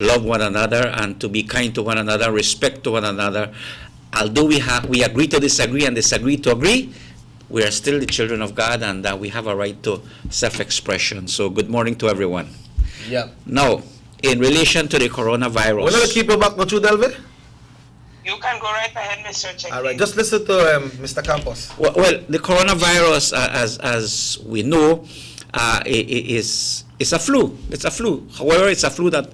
love one another and to be kind to one another, respect to one another. Although we agree to disagree and disagree to agree, we are still the children of God, and we have a right to self-expression. So good morning to everyone. Yeah. Now, in relation to the coronavirus. We're going to keep you back, not you, Delvi? You can go right ahead, Mr. Checky. All right, just listen to Mr. Campos. Well, the coronavirus, as we know, is a flu. It's a flu. However, it's a flu that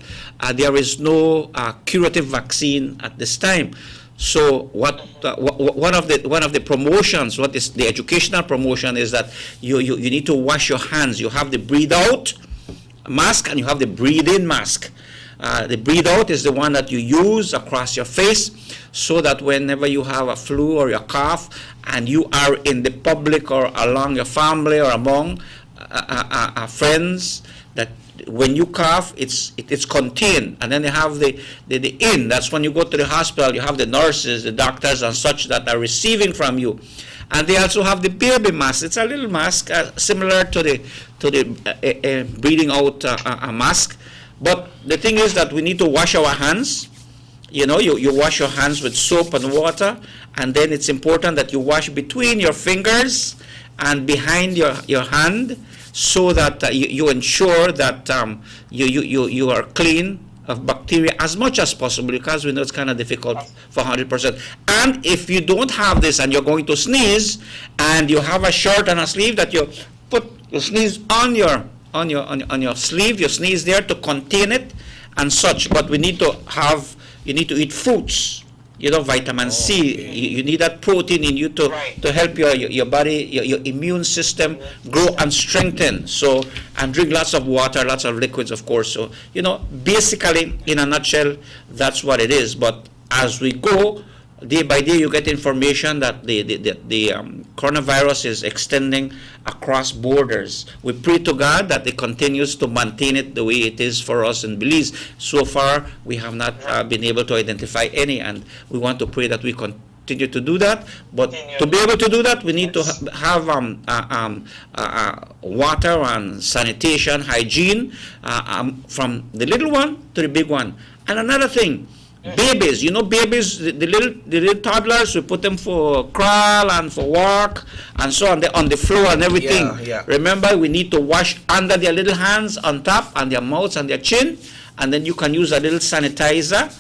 there is no curative vaccine at this time. So one of the promotions, what is the educational promotion, is that you need to wash your hands. You have the breathe out mask and you have the breathe in mask. The breathe out is the one that you use across your face, so that whenever you have a flu or a cough and you are in the public or along your family or among friends, that when you cough, it's contained. And then they have the in. That's when you go to the hospital. You have the nurses, the doctors, and such that are receiving from you. And they also have the baby mask. It's a little mask similar to the breathing out mask. But the thing is that we need to wash our hands. You know, you wash your hands with soap and water, and then it's important that you wash between your fingers and behind your hand, so that you ensure that you are clean of bacteria as much as possible, because we know it's kind of difficult for 100%. And if you don't have this and you're going to sneeze, and you have a shirt and a sleeve, that you put your sneeze on your sleeve, you sneeze there to contain it and such. But we need to you need to eat fruits, you know, vitamin C. Okay. You need that protein in you to help your body, your immune system grow and strengthen. So, and drink lots of water, lots of liquids, of course. So, you know, basically, in a nutshell, that's what it is. But as we go, day by day, you get information that the coronavirus is extending across borders. We pray to God that it continues to maintain it the way it is for us in Belize. So far, we have not been able to identify any, and we want to pray that we continue to do that. But to be able to do that, we need to have water and sanitation, hygiene, from the little one to the big one. And another thing, babies, you know, babies, the little toddlers, we put them for crawl and for walk and so on, on the floor and everything. Yeah. Remember, we need to wash under their little hands on top, and their mouths and their chin, and then you can use a little sanitizer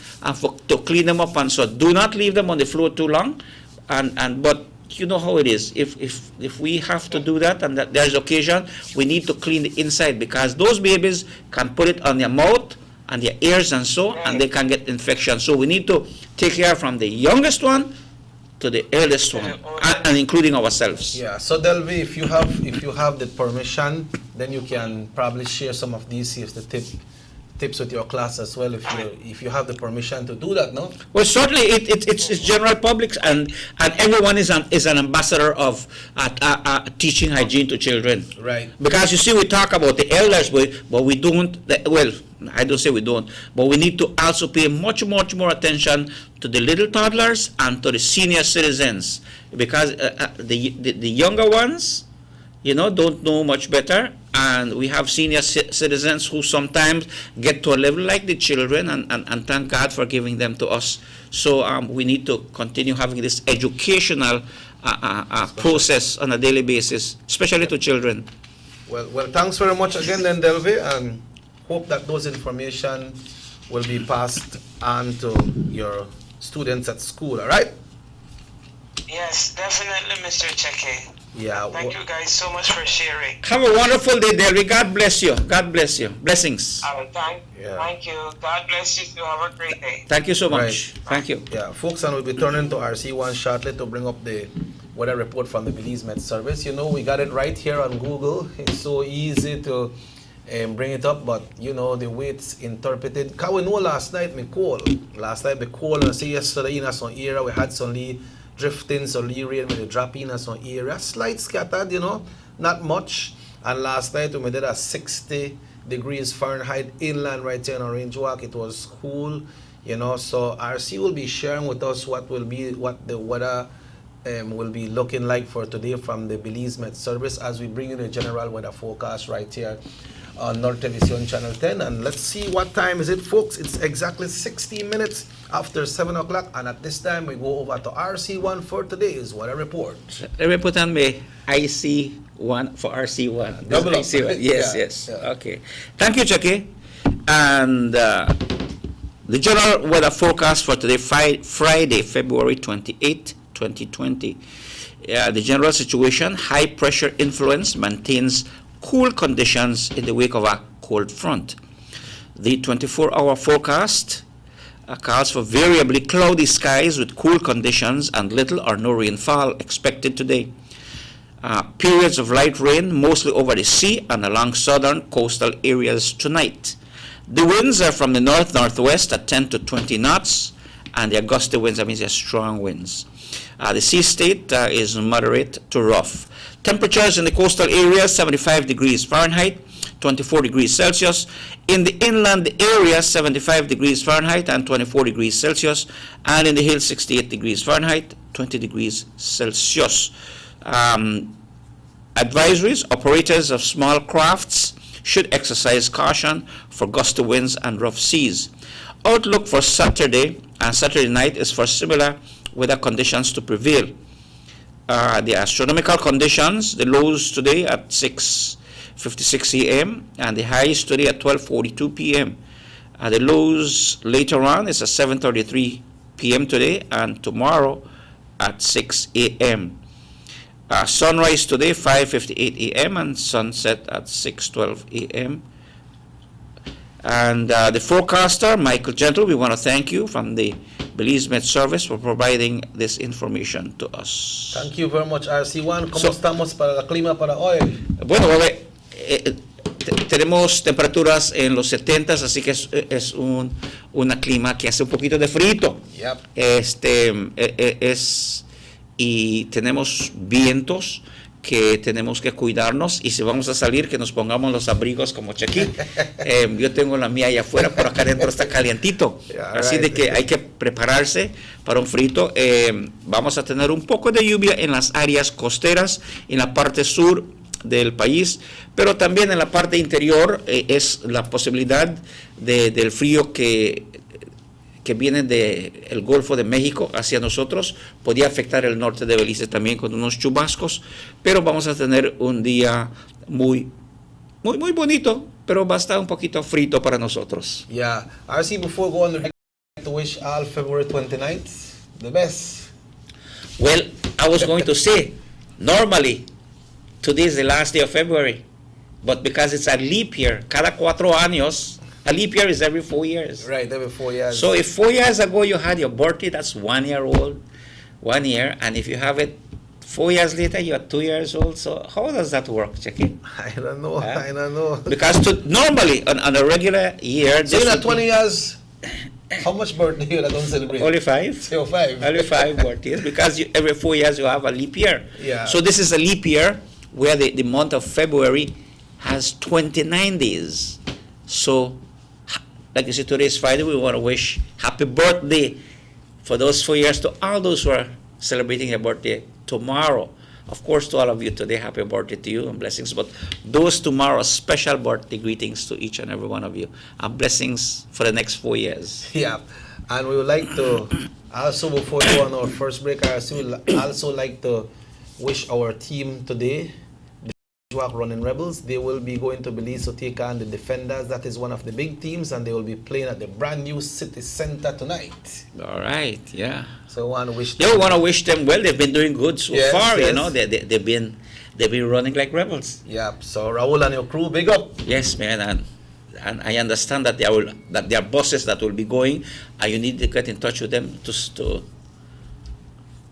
to clean them up. And so, do not leave them on the floor too long. But you know how it is. If we have to do that, and that there's occasion, we need to clean the inside, because those babies can put it on their mouth and their ears and so, and they can get infection. So we need to take care from the youngest one to the eldest one, and including ourselves. Yeah. So Delvi, if you have the permission, then you can probably share some of these tips with your class as well, if you have the permission to do that, no? Well, certainly it's general public, and everyone is an ambassador of teaching hygiene to children. Right. Because you see, we talk about the elders, but we don't. Well, I don't say we don't, but we need to also pay much more attention to the little toddlers and to the senior citizens, because the younger ones, you know, don't know much better, and we have senior citizens who sometimes get to a level like the children, and thank God for giving them to us. So we need to continue having this educational process on a daily basis, especially to children. Well, thanks very much again, then, Delvi, and hope that those information will be passed on to your students at school. All right? Yes, definitely, Mr. Checky. Yeah. Thank you guys so much for sharing. Have a wonderful day, Delvi. God bless you. God bless you. Blessings. Thank you. God bless you too. Have a great day. Thank you so much. Right. Thank you. Yeah, folks, and we'll be turning to RC1 shortly to bring up the weather report from the Belize Met Service. You know, we got it right here on Google. It's so easy to bring it up, but you know the way it's interpreted. Because we know last night me cold. And see yesterday in some area we had some drifting, some rain with the drop in some area. Slight scattered, you know, not much. And last night we did a 60 degrees Fahrenheit inland right here in Orange Walk. It was cool, you know. So RC will be sharing with us what the weather will be looking like for today from the Belize Met Service as we bring in the general weather forecast right here on North Television Channel 10. And let's see what time is it, folks. It's exactly 60 minutes after 7 o'clock. And at this time, we go over to RC1 for today's Weather Report. Reportan may IC1 for RC1. Double up. IC1. Yes, Yeah, yes. yeah. Okay. Thank you, Chucky. And the general weather forecast for today, Friday, February 28th, 2020. The general situation, high pressure influence maintains cool conditions in the wake of a cold front. The 24-hour forecast calls for variably cloudy skies with cool conditions and little or no rainfall expected today. Periods of light rain mostly over the sea and along southern coastal areas tonight. The winds are from the north-northwest at 10 to 20 knots, and the gusty winds, that means they're strong winds. The sea state is moderate to rough. Temperatures in the coastal areas, 75 degrees Fahrenheit, 24 degrees Celsius. In the inland area, 75 degrees Fahrenheit and 24 degrees Celsius. And in the hills, 68 degrees Fahrenheit, 20 degrees Celsius. Advisories, operators of small crafts should exercise caution for gusty winds and rough seas. Outlook for Saturday and Saturday night is for similar weather conditions to prevail. The astronomical conditions, the lows today at 6:56 a.m. and the highs today at 12:42 p.m. The lows later on is at 7:33 p.m. today and tomorrow at 6 a.m. Sunrise today 5:58 a.m. and sunset at 6:12 a.m. And the forecaster, Michael Gentle, we want to thank you from the Belize Met Service for providing this information to us. Thank you very much, RC1. ¿Cómo estamos para la clima para hoy? Bueno, tenemos temperaturas en los 70s, así que es una clima que hace un poquito de frío. Yep. Y tenemos vientos que tenemos que cuidarnos, y si vamos a salir que nos pongamos los abrigos como Chequi. Yo tengo la mía allá afuera, por acá adentro está calientito. Yeah, así de que hay que prepararse para un frito. Vamos a tener un poco de lluvia en las áreas costeras, en la parte sur del país, pero también en la parte interior es la posibilidad del frío que viene del Golfo de México hacia nosotros, podía afectar el norte de Belice también con unos chubascos, pero vamos a tener un día muy bonito, pero va a estar un poquito frito para nosotros. Yeah. RC, before we go on, I'd like to wish all February 29th the best. Well, I was going to say, normally, today is the last day of February, but because it's a leap year, cada 4 años, a leap year is every 4 years. Right, every 4 years. So if 4 years ago you had your birthday, that's 1 year old, 1 year, and if you have it 4 years later, you're 2 years old. So how does that work, Chequi? I don't know. Because normally on a regular year, So this in would 20 be years, how much birthday you don't celebrate? only 5. So 5. Only 5 birthdays, because every 4 years you have a leap year. Yeah. So this is a leap year where the month of February has 29 days. So, like you said, today is Friday. We want to wish happy birthday for those 4 years to all those who are celebrating their birthday tomorrow. Of course, to all of you today, happy birthday to you and blessings. But those tomorrow, special birthday greetings to each and every one of you, and blessings for the next 4 years. Yeah. And we would like to also, before we go on our first break, I also like to wish our team today, Running Rebels. They will be going to Belize to take on the Defenders. That is one of the big teams, and they will be playing at the brand new City Center tonight. All right, yeah. So I want to wish Yeah, we want to wish them well. They've been doing good so Yes, far. yes. You know, they've been running like rebels. Yeah. So Raul and your crew, big up. Yes, man, and I understand that there are bosses that will be going, and you need to get in touch with them to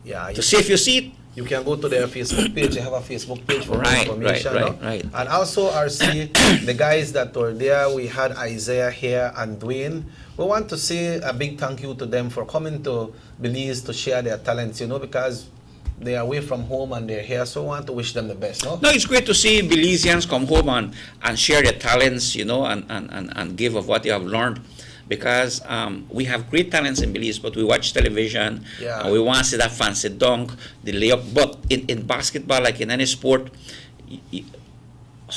Yeah. see if you see it. You can go to their Facebook page. They have a Facebook page for more Right, information. right, no? right. And also, RC, the guys that were there, we had Isaiah here and Dwayne. We want to say a big thank you to them for coming to Belize to share their talents, because they are away from home and they're here. So we want to wish them the best, no? No, it's great to see Belizeans come home and share their talents, and give of what they have learned. Because we have great talents in Belize, but we watch television, Yeah. and we want to see that fancy dunk, the layup. But in basketball, like in any sport,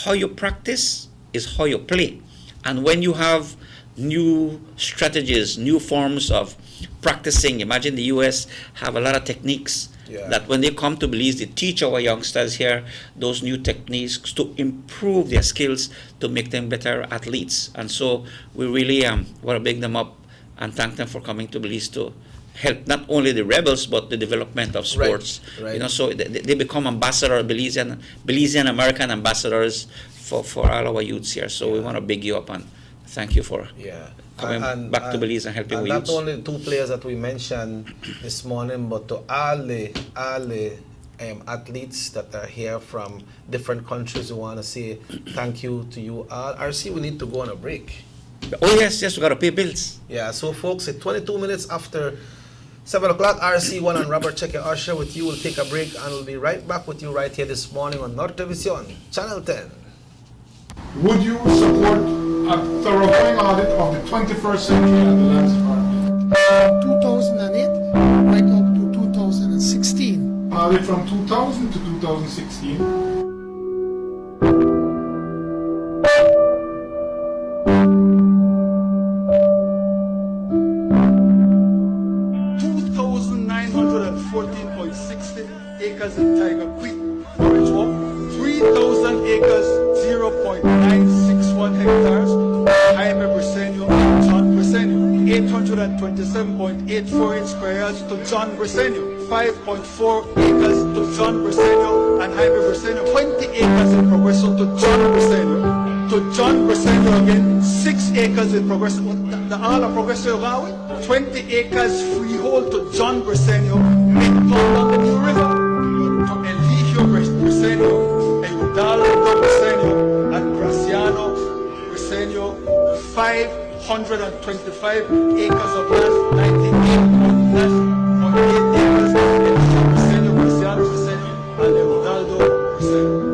how you practice is how you play. And when you have new strategies, new forms of practicing, imagine the US have a lot of techniques that when they come to Belize, they teach our youngsters here those new techniques to improve their skills, to make them better athletes. And so we really want to big them up and thank them for coming to Belize to help not only the rebels but the development of sports. Right. You know, so they become ambassador, Belizean American ambassadors for all our youths here. So we want to big you up and thank you for coming back to Belize and helping our youths. Not only the two players that we mentioned this morning, but to all the athletes that are here from different countries, we want to say thank you to you all. RC, we need to go on a break. Oh yes, we got to pay bills. Yeah, so folks, at 22 minutes after 7 o'clock, RC1 and Robert Checker Usher with you. We'll take a break and we'll be right back with you right here this morning on Nortevisión, Channel 10. Would you support a thoroughgoing audit of the 21st century at the Lands Department? 2008 right up to 2016. Audit from 2000 to 2016. 2,914.60 acres in Tiger Creek, Forage Walk, 3,000 acres, 0.961 hectares, Jaime Briseño, John Briseño, 827.84 square yards to John Briseño, 5.4 acres to John Briseño and Jaime Briseño, 20 acres in Progreso to John Briseño, to John Briseño again, 6 acres in Progreso, the all of Progreso Gawi, 20 acres freehold to John Briseño, mid-pound on the New River, to Eligio Briseño, Eudaldo Briseño, and Graciano Briseño, 525 acres of land, 98.8 acres, Eligio Briseño, Graciano Briseño, and Eudaldo Briseño.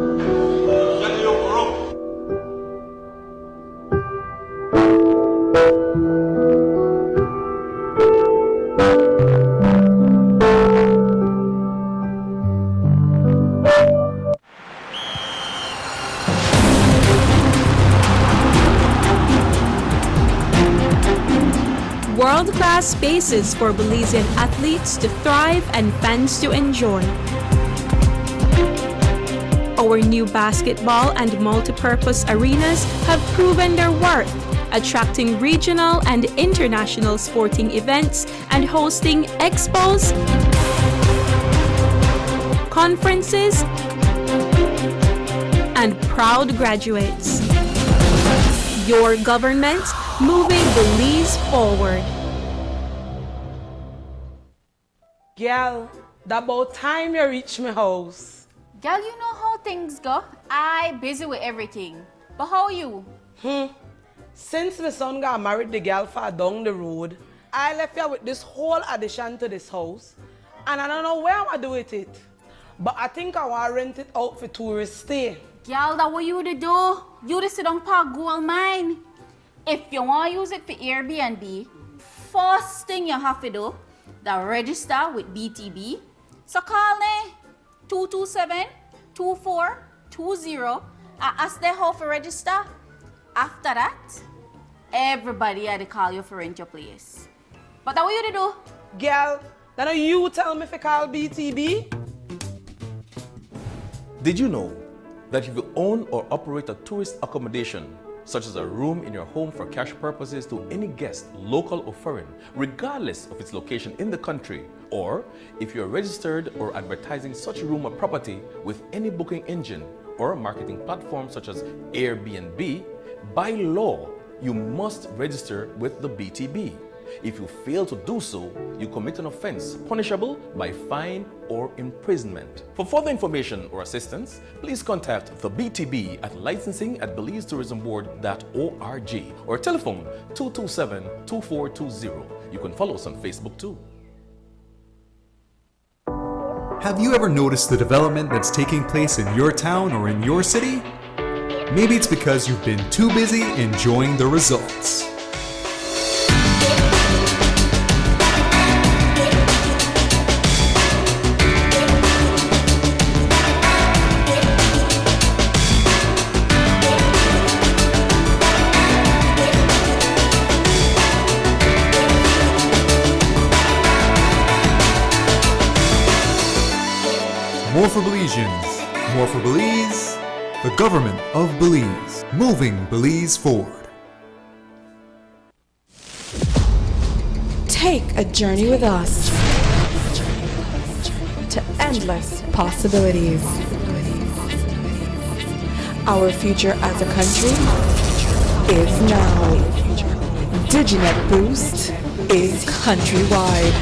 World-class spaces for Belizean athletes to thrive and fans to enjoy. Our new basketball and multi-purpose arenas have proven their worth, attracting regional and international sporting events and hosting expos, conferences, and proud graduates. Your government moving Belize forward. Girl, that about time you reach my house. Girl, you know how things go. I busy with everything. But how are you? Since my son got married the girl far down the road, I left here with this whole addition to this house. And I don't know where I'm gonna do with it. But I think I want to rent it out for tourists stay. Girl, that what you to do? You to sit on park gold mine. If you want to use it for Airbnb, first thing you have to do, the register with BTB. So call me 227-2420 and ask them how to register. After that, everybody had to call you for rent your place. But that what you to do? Girl, then you tell me if I call BTB? Did you know that if you own or operate a tourist accommodation, such as a room in your home for cash purposes to any guest, local or foreign, regardless of its location in the country, or if you're registered or advertising such room or property with any booking engine or marketing platform such as Airbnb, by law, you must register with the BTB. If you fail to do so, you commit an offense punishable by fine or imprisonment. For further information or assistance, please contact the BTB at licensing@belizetourismboard.org or telephone 227-2420. You can follow us on Facebook too. Have you ever noticed the development that's taking place in your town or in your city? Maybe it's because you've been too busy enjoying the results. for Belizeans, more for Belize, the government of Belize, moving Belize forward. Take a journey with us to endless possibilities. Our future as a country is now. DigiNet Boost is countrywide.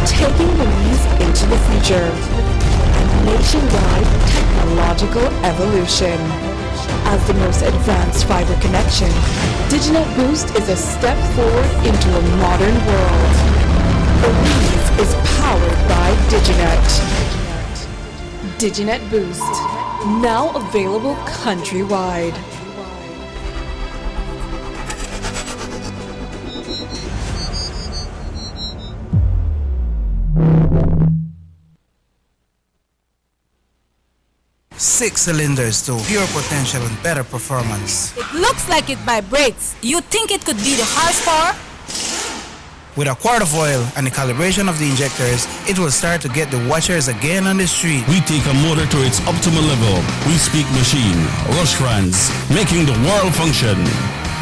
Taking Belize into the future. A nationwide technological evolution. As the most advanced fiber connection, DigiNet Boost is a step forward into a modern world. Belize is powered by DigiNet. DigiNet Boost, now available countrywide. Six cylinders to pure potential and better performance. It looks like it vibrates. You think it could be the horsepower? With a quart of oil and the calibration of the injectors, it will start to get the watchers again on the street. We take a motor to its optimal level. We speak machine, Rush Franz, making the world function.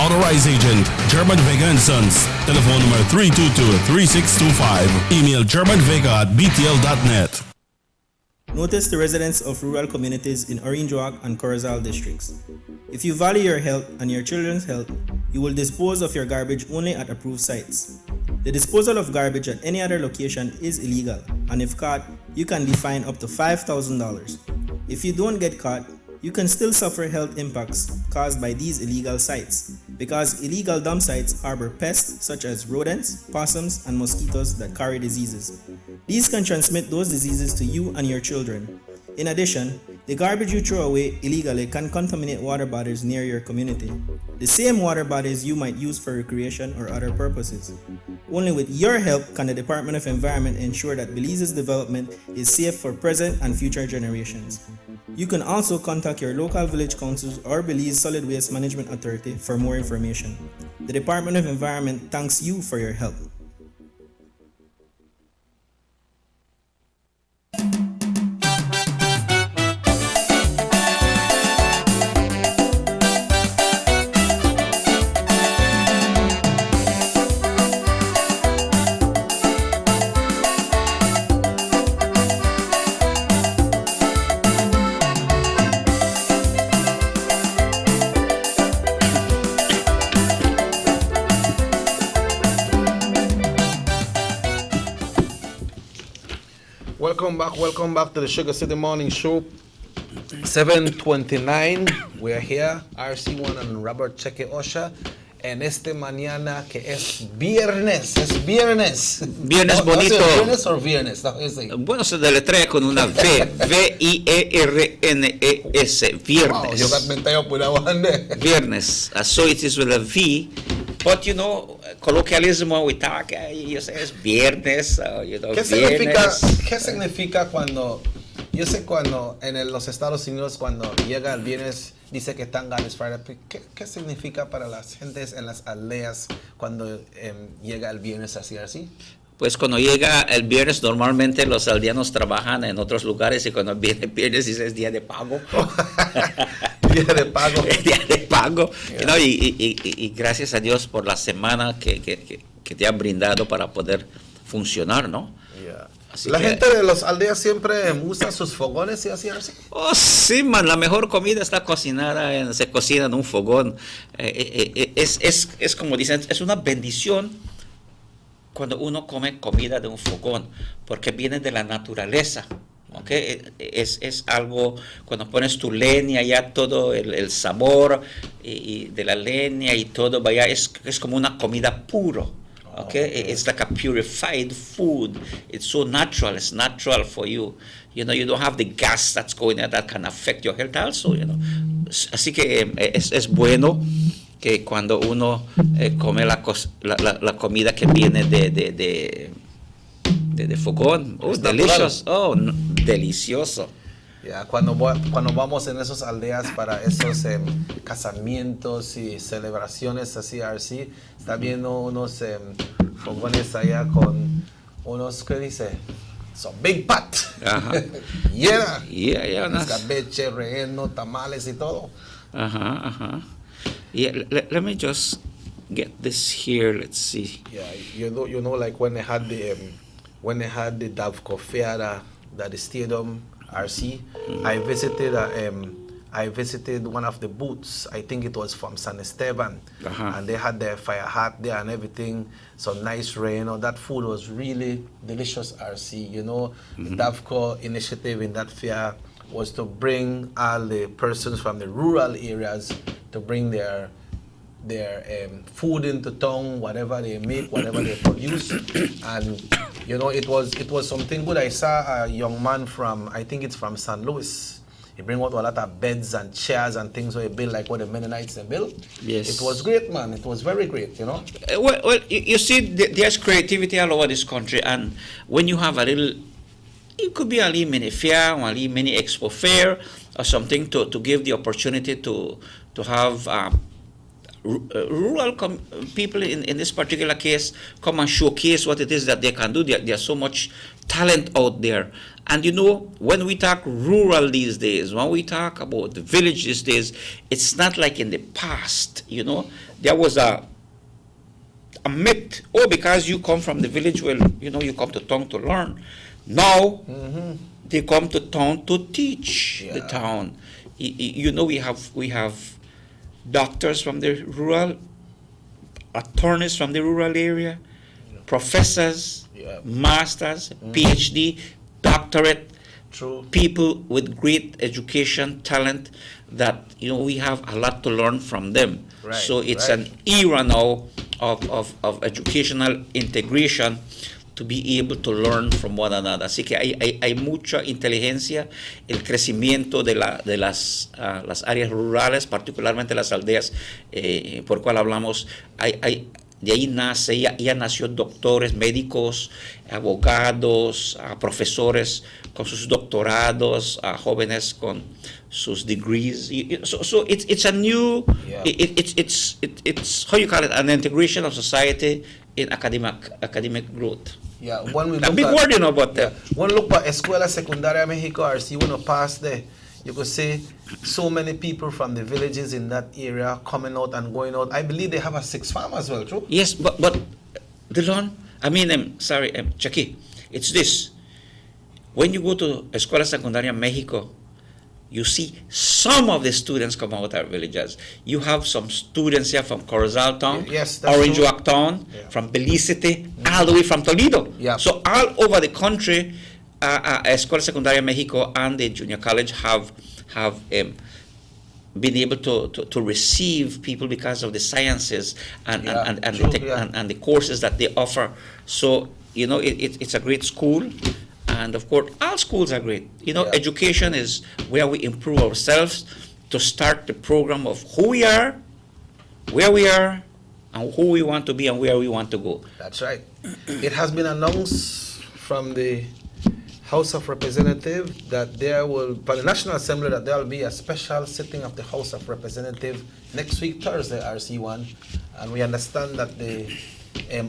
Authorized agent, German Vega & Sons. Telephone number 322-3625. Email germanvega@btl.net. Notice the residents of rural communities in Orange Walk and Corozal districts. If you value your health and your children's health, you will dispose of your garbage only at approved sites. The disposal of garbage at any other location is illegal, and if caught, you can be fined up to $5,000. If you don't get caught, you can still suffer health impacts caused by these illegal sites, because illegal dump sites harbor pests such as rodents, possums, and mosquitoes that carry diseases. These can transmit those diseases to you and your children. In addition, the garbage you throw away illegally can contaminate water bodies near your community, the same water bodies you might use for recreation or other purposes. Only with your help can the Department of Environment ensure that Belize's development is safe for present and future generations. You can also contact your local village councils or Belize Solid Waste Management Authority for more information. The Department of Environment thanks you for your help. Welcome back to the Sugar City Morning Show. 7:29, we're here, RC1 and Robert Cheque Osha, en este mañana que es viernes. Viernes bonito. ¿Viernes o viernes? Bueno, se deletrea con una V, V-I-E-R-N-E-S, viernes. Wow, yo got mentado por la banda. Viernes, so it is with a V, but you know, colloquialismo, we talk, you say it's viernes, you know, ¿Qué significa cuando, yo sé cuando en los Estados Unidos cuando llega el viernes dice que están God is Friday, ¿qué significa para las gentes en las aldeas cuando llega el viernes así? Pues cuando llega el viernes normalmente los aldeanos trabajan en otros lugares y cuando viene el viernes dice es día de pago. Día de pago. Día de pago. Yeah. You know, y gracias a Dios por la semana que te han brindado para poder funcionar, ¿no? Yeah. La gente de las aldeas siempre usa sus fogones y así. Oh, sí, man, la mejor comida está cocinada, se cocina en un fogón. Es como dicen, es una bendición cuando uno come comida de un fogón, porque viene de la naturaleza. Okay? Es algo, cuando pones tu leña, ya todo el sabor y de la leña y todo, vaya, es como una comida puro. Okay? It's like a purified food. It's so natural. It's natural for you. You know, you don't have the gas that's going there that can affect your health also, you know. Así que es bueno que cuando uno come la comida que viene de fogón. Oh, delicious. Oh, no, delicioso. Yeah, cuando vamos en esas aldeas para esos casamientos y celebraciones así, está viendo unos fogones allá con unos, ¿qué dice? So big pot. Ajá. Yeah. Yeah. Escabeche, relleno, tamales y todo. Uh-huh. Yeah, let me just get this here. Let's see. Yeah, you know, like when they had the Davco Fair that the stadium RC, I visited one of the booths. I think it was from San Esteban, and they had their fire hat there and everything. So nice rain. That food was really delicious. RC, the Davco initiative in that fair was to bring all the persons from the rural areas to bring their food into town, whatever they make, whatever they produce, and it was something good. I saw a young man from, I think it's from St. Louis. He bring out a lot of beds and chairs and things where he build like what the Mennonites they build. Yes, it was great, man. It was very great. Well, you see, there's creativity all over this country, and when you have a little, it could be a little mini fair, or a little mini expo fair, or something to give the opportunity to have rural people in this particular case come and showcase what it is that they can do. There's so much talent out there. And when we talk rural these days, when we talk about the village these days, it's not like in the past. There was a myth. Oh, because you come from the village, well, you come to town to learn. Now, they come to town to teach the town. We have doctors from the rural, attorneys from the rural area, professors, masters, PhD, doctorate, people with great education, talent, that we have a lot to learn from them. So it's an era now of educational integration, to be able to learn from one another. Así que hay mucha inteligencia, el crecimiento de las áreas rurales, particularmente las aldeas, por cual hablamos, de ahí nace, ya nació doctores, médicos, abogados, profesores con sus doctorados, jóvenes con sus degrees. So it's a new, it's how you call it, an integration of society in academic growth. Yeah, when we a big word, but when look at Escuela Secundaria Mexico, RC, when you pass there, you could see so many people from the villages in that area coming out and going out. I believe they have a 6th farm as well, true? Yes, but Delon, Chucky, it's this. When you go to Escuela Secundaria Mexico, you see some of the students come out of our villages. You have some students here from Corozal Town, Orange Walk Town, from Belicity, all the way from Toledo. So all over the country, Escuela Secundaria Mexico and the junior college have been able to receive people because of the sciences and the courses that they offer. So it's a great school. And of course, all schools are great. Education is where we improve ourselves to start the program of who we are, where we are, and who we want to be and where we want to go. That's right. It has been announced from the House of Representatives that for the National Assembly, that there will be a special sitting of the House of Representatives next week, Thursday, RC1. And we understand that the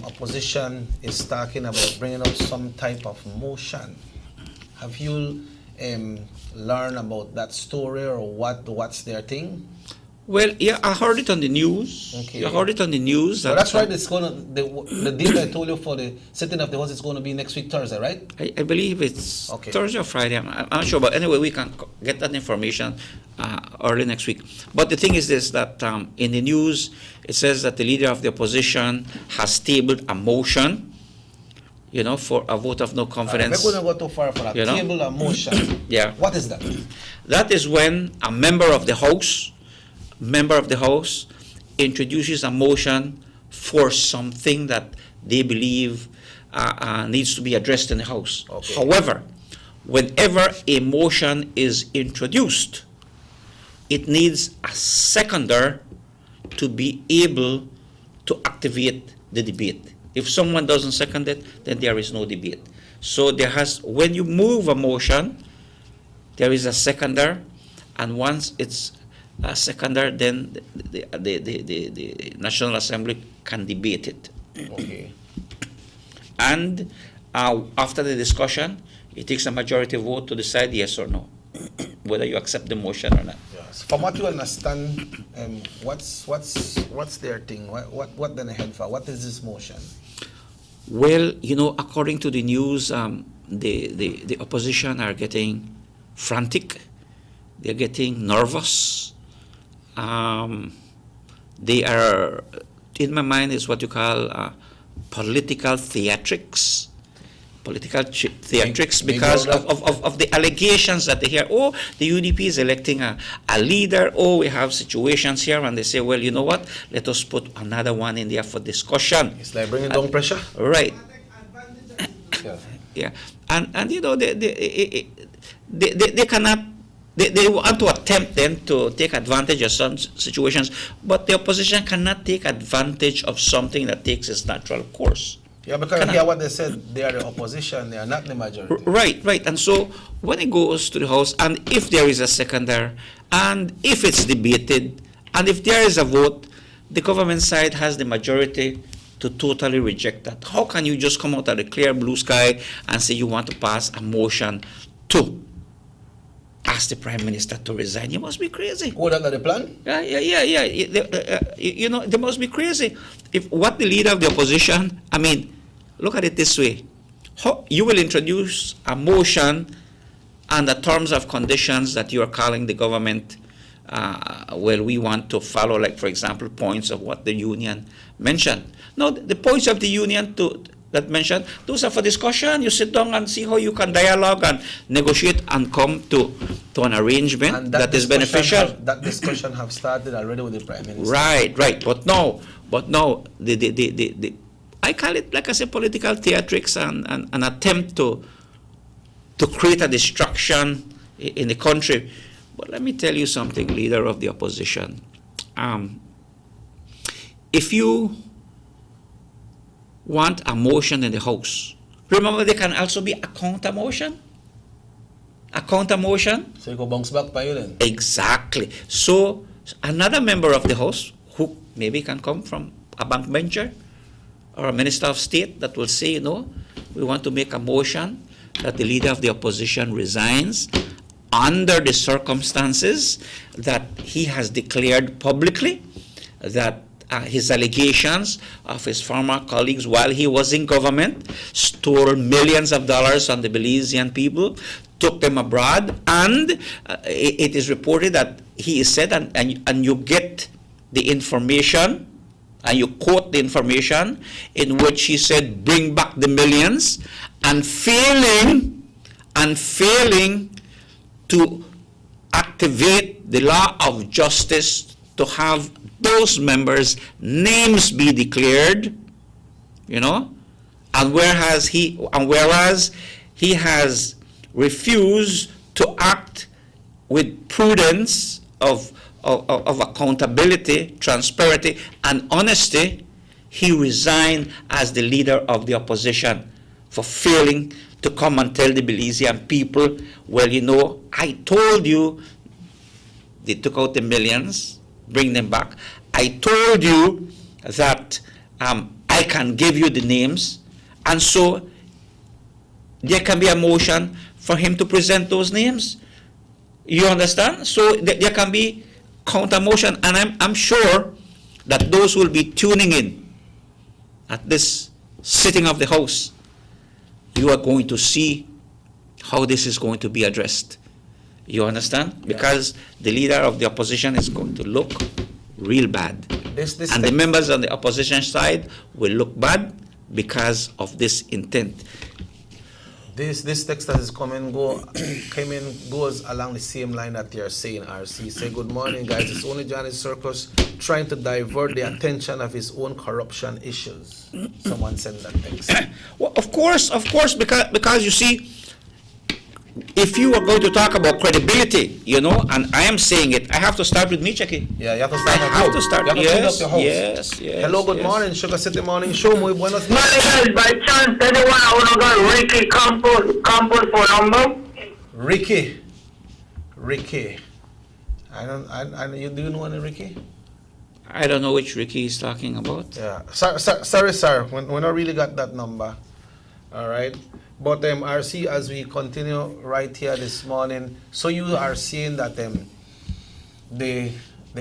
opposition is talking about bringing up some type of motion. Have you learned about that story, or what's their thing? Well, yeah, I heard it on the news. Okay. I heard it on the news. So that's right. It's the date I told you for the sitting of the House is going to be next week, Thursday, right? I believe it's Thursday or Friday. I'm not sure, but anyway, we can get that information early next week. But the thing is this, that in the news, it says that the leader of the opposition has tabled a motion, for a vote of no confidence. We're going to go too far for that. Table a motion. Yeah. What is that? That is when a member of the House introduces a motion for something that they believe needs to be addressed in the House. Okay. However, whenever a motion is introduced, it needs a seconder to be able to activate the debate. If someone doesn't second it, then there is no debate. So when you move a motion, there is a seconder, and once it's a seconder, then the National Assembly can debate it. Okay. And after the discussion, it takes a majority vote to decide yes or no, whether you accept the motion or not. Yes. From what you understand, what's their thing? What then ahead for? What is this motion? Well, according to the news, the opposition are getting frantic. They're getting nervous. They are, in my mind, is what you call political theatrics. Because of the allegations that they hear. Oh, the UDP is electing a leader. Oh, we have situations here, and they say, well, you know what? Let us put another one in there for discussion. It's like bringing down pressure. Right. Yeah. Yeah. And they cannot. They want to attempt then to take advantage of some situations, but the opposition cannot take advantage of something that takes its natural course. Yeah, because hear what they said, they are the opposition, they are not the majority. Right. And so when it goes to the House, and if there is a seconder, and if it's debated, and if there is a vote, the government side has the majority to totally reject that. How can you just come out of the clear blue sky and say you want to pass a motion to ask the Prime Minister to resign? You must be crazy. Oh, that's not the plan? Yeah. They must be crazy. If what the leader of the opposition, look at it this way. You will introduce a motion and the terms of conditions that you are calling the government, we want to follow, like, for example, points of what the union mentioned. No, the points of the union that mentioned, those are for discussion. You sit down and see how you can dialogue and negotiate and come to an arrangement and that is beneficial. That discussion have started already with the Prime Minister. Right. But now, the I call it, like I said, political theatrics and an attempt to create a distraction in the country. But let me tell you something, leader of the opposition. If you want a motion in the House, remember there can also be a counter motion. So you go bounce back by you then? Exactly. So another member of the House, who maybe can come from a backbencher or a minister of state, that will say, we want to make a motion that the leader of the opposition resigns under the circumstances that he has declared publicly, that his allegations of his former colleagues while he was in government stole millions of dollars from the Belizean people, took them abroad, and it is reported that he is said, and you get the information, and you quote the information in which he said, bring back the millions, and failing to activate the law of justice to have those members' names be declared, and whereas he has refused to act with prudence of accountability, transparency, and honesty, he resigned as the leader of the opposition for failing to come and tell the Belizean people, I told you they took out the millions, bring them back. I told you that I can give you the names, and so there can be a motion for him to present those names. You understand? So there can be counter motion, and I'm sure that those will be tuning in at this sitting of the House. You are going to see how this is going to be addressed. You understand? Because the leader of the opposition is going to look real bad. And the members on the opposition side will look bad because of this intent. This text that is goes along the same line that you're saying, RC. Say, good morning, guys. It's only Johnny Circus trying to divert the attention of his own corruption issues. Someone sent that text. Well, of course, because you see, if you are going to talk about credibility, and I am saying it, I have to start with me, Chucky. Yeah, you have to start. You have to clean up your house. Yes. Hello, good morning, Sugar City Morning Show. Muy buenos días. Guys, by chance, anyone I want to go Ricky Campos for number? Ricky. Do you know any Ricky? I don't know which Ricky is talking about. Yeah. Sorry, sir. When I really got that number. All right. But RC, as we continue right here this morning, so you are seeing that the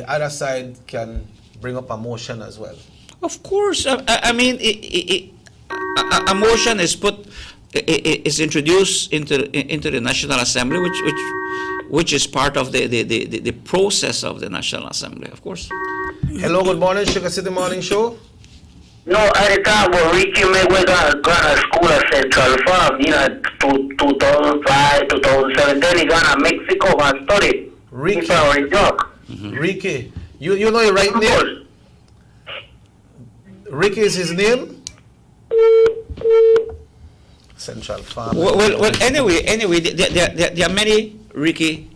other side can bring up a motion as well. Of course, I mean, a motion is is introduced into the National Assembly, which is part of the process of the National Assembly, of course. Hello, good morning, Sugar City Morning Show. No, at the time when Ricky Mayweather got to school at Central Farm, 2005, 2007, then he got to Mexico and studied. Ricky. Ricky. You know your right name? Ricky is his name? Central Farm. Well, anyway, there are many Ricky.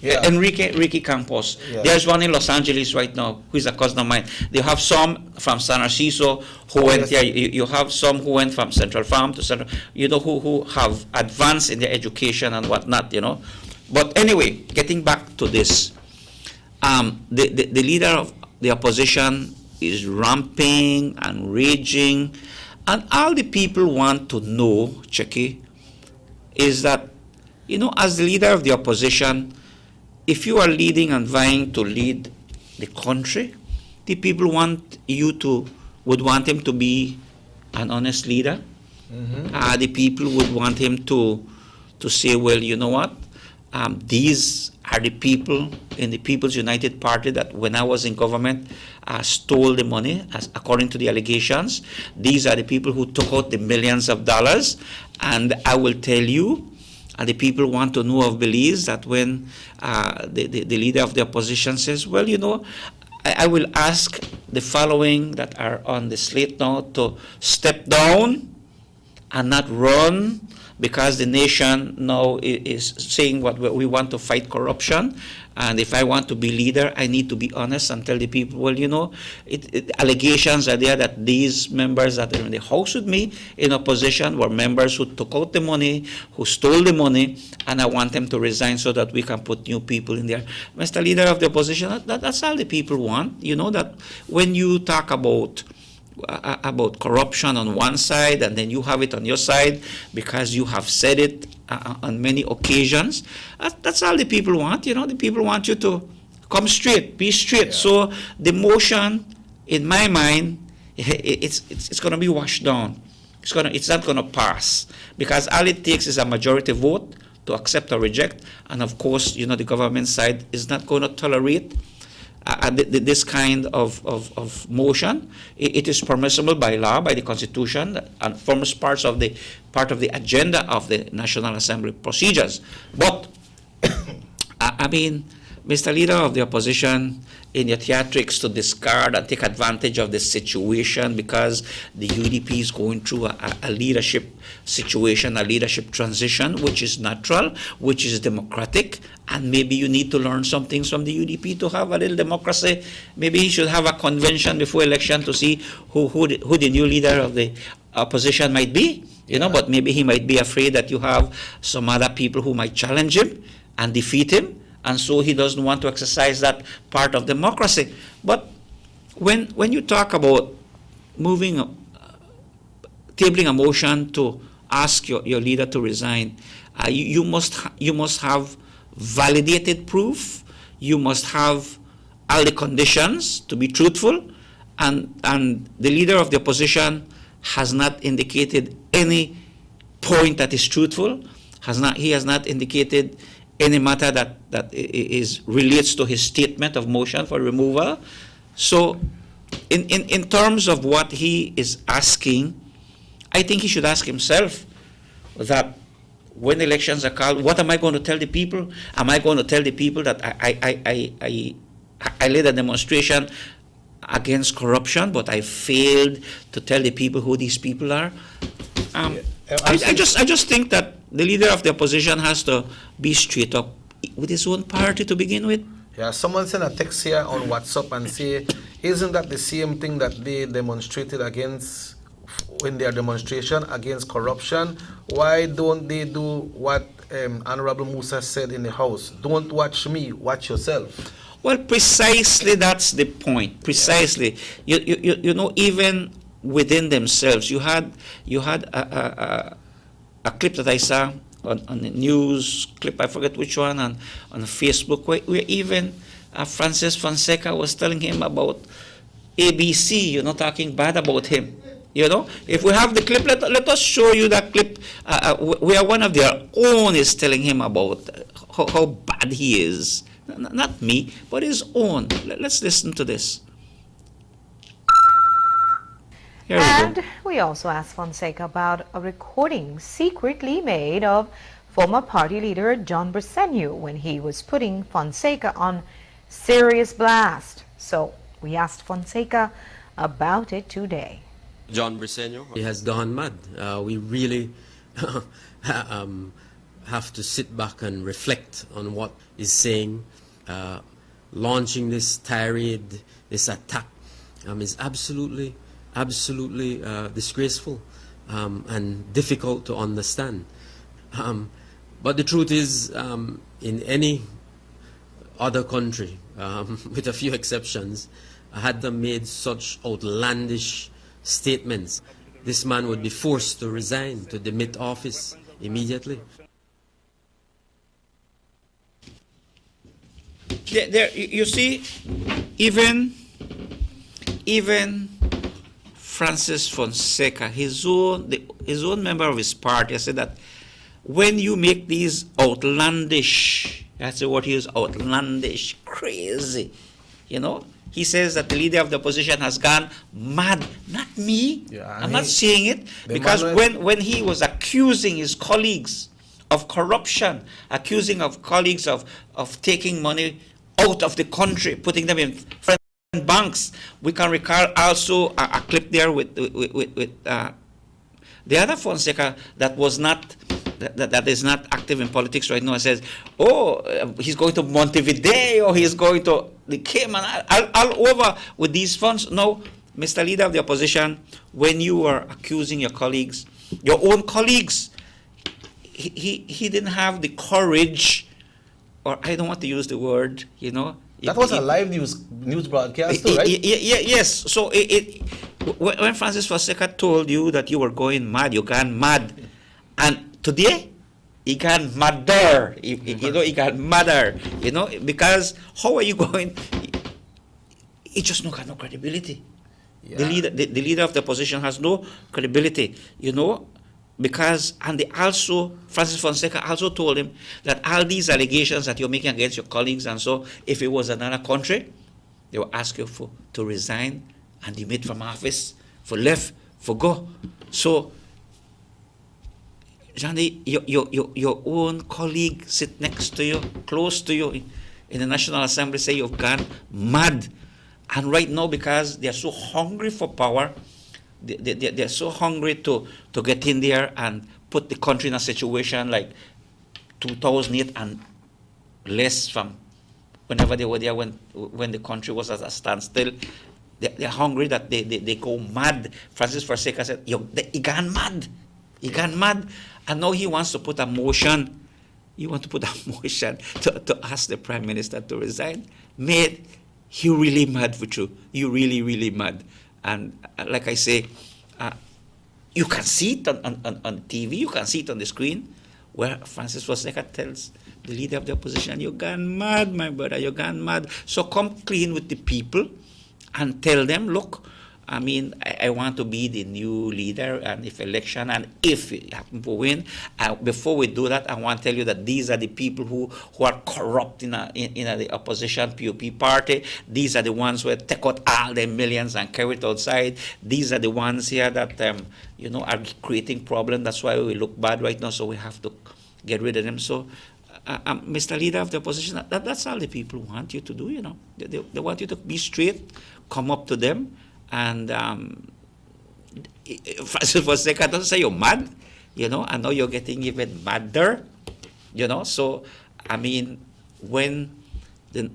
Yeah. Enrique Campos. Yeah. There's one in Los Angeles right now who is a cousin of mine. They have some from San Narciso who went there. You have some who went from Central Farm to Central, who have advanced in their education and whatnot, But anyway, getting back to this, the leader of the opposition is ramping and raging, and all the people want to know, Checky, is that, as the leader of the opposition, if you are leading and vying to lead the country, the people would want him to be an honest leader. Mm-hmm. The people would want him to say, well, you know what? These are the people in the People's United Party that when I was in government stole the money, according to the allegations. These are the people who took out the millions of dollars. And I will tell you, and the people want to know of Belize that when the leader of the opposition says, well, I will ask the following that are on the slate now to step down and not run, because the nation now is saying what we want to fight corruption. And if I want to be leader, I need to be honest and tell the people, well, allegations are there that these members that are in the house with me in opposition were members who took out the money, who stole the money, and I want them to resign so that we can put new people in there. Mr. Leader of the opposition, that's all the people want. That when you talk about corruption on one side and then you have it on your side because you have said it on many occasions, that's all the people want. The people want you to come straight, be straight. Yeah. So the motion, in my mind, it's going to be washed down. It's not going to pass, because all it takes is a majority vote to accept or reject, and of course, the government side is not going to tolerate this kind of motion. It is permissible by law, by the Constitution, and forms part of the agenda of the National Assembly procedures. But I mean, Mr. Leader of the Opposition, in your theatrics to discard and take advantage of the situation because the UDP is going through a leadership situation, a leadership transition, which is natural, which is democratic, and maybe you need to learn some things from the UDP to have a little democracy. Maybe he should have a convention before election to see who the new leader of the opposition might be, but maybe he might be afraid that you have some other people who might challenge him and defeat him, and so he doesn't want to exercise that part of democracy. But when you talk about tabling a motion to ask your leader to resign, you must have validated proof. You must have all the conditions to be truthful, and the leader of the opposition has not indicated any point that is truthful. He has not indicated any matter that relates to his statement of motion for removal. So in terms of what he is asking, I think he should ask himself that when elections are called, what am I going to tell the people? Am I going to tell the people that I led a demonstration against corruption, but I failed to tell the people who these people are? I just think that the leader of the opposition has to be straight up with his own party to begin with. Yeah, someone sent a text here on WhatsApp and say, isn't that the same thing that they demonstrated against in their demonstration against corruption? Why don't they do what Honorable Musa said in the House? Don't watch me, watch yourself. Well, precisely that's the point. Precisely. Yeah. You know, even within themselves, you had a a clip that I saw on the news clip, I forget which one, on Facebook, where even Francis Fonseca was telling him about ABC, talking bad about him. If we have the clip, let us show you that clip where one of their own is telling him about how bad he is. Not me, but his own. Let's listen to this. And we also asked Fonseca about a recording secretly made of former party leader John Briceño when he was putting Fonseca on serious blast. So we asked Fonseca about it today. John Briceño, he has gone mad. We really have to sit back and reflect on what he's saying. Launching this tirade, this attack is absolutely disgraceful and difficult to understand. But the truth is, in any other country, with a few exceptions, had them made such outlandish statements, this man would be forced to resign, to demit office immediately. There, you see, even Francis Fonseca, his own member of his party, said that when you make these outlandish, that's the word he used, outlandish, crazy, he says that the leader of the opposition has gone mad. Not me. Yeah, I'm not saying it, because when he was accusing his colleagues of corruption, accusing of colleagues of taking money out of the country, putting them in foreign banks. We can recall also a clip there with the other Fonseca that was not that is not active in politics right now. Says, he's going to Montevideo, he's going to the Cayman, all over with these funds. No, Mr. Leader of the Opposition, when you are accusing your colleagues, your own colleagues, he didn't have the courage, or I don't want to use the word, That was a live news broadcast too, right? Yes. So when Francis Fonseca told you that you were going mad, you gone mad. And today, he gone madder. He got madder, because how are you going? He just got no credibility. Yeah. The leader of the opposition has no credibility, because, and Francis Fonseca also told him that all these allegations that you're making against your colleagues, and so if it was another country, they will ask you to resign and demit from office, for go. So, Johnny, your own colleague sit next to you, close to you in the National Assembly, say you've gone mad. And right now, because they're so hungry for power, they're so hungry to get in there and put the country in a situation like 2008 and less from whenever they were there when the country was at a standstill. They're hungry that they go mad. Francis Fonseca said, he gone mad. He gone mad. And now he wants to put a motion. You want to put a motion to ask the Prime Minister to resign? Mate, you really mad for you. You really, really mad. And like I say, you can see it on TV, you can see it on the screen, where Francis Fonseca tells the leader of the opposition, you're gone mad, my brother, you're gone mad. So come clean with the people and tell them, look, I mean, I want to be the new leader, and if election, and if it happen to win, before we do that, I want to tell you that these are the people who are corrupt in the opposition PUP party. These are the ones who take out all their millions and carry it outside. These are the ones here that are creating problems. That's why we look bad right now. So we have to get rid of them. So, Mr. Leader of the Opposition, that's all the people want you to do. They want you to be straight, come up to them. And Francis Fonseca doesn't say you're mad, and now you're getting even madder, So, I mean, when the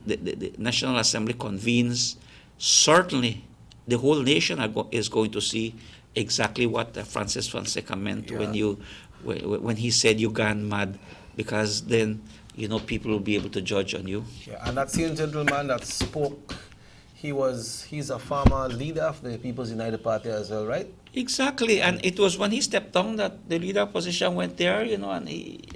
National Assembly convenes, certainly the whole nation is going to see exactly what Francis Fonseca meant when he said you gone mad, because then, people will be able to judge on you. Yeah, and that same gentleman that spoke, he's a former leader of the People's United Party as well, right? Exactly, and it was when he stepped down that the leader position went there, and he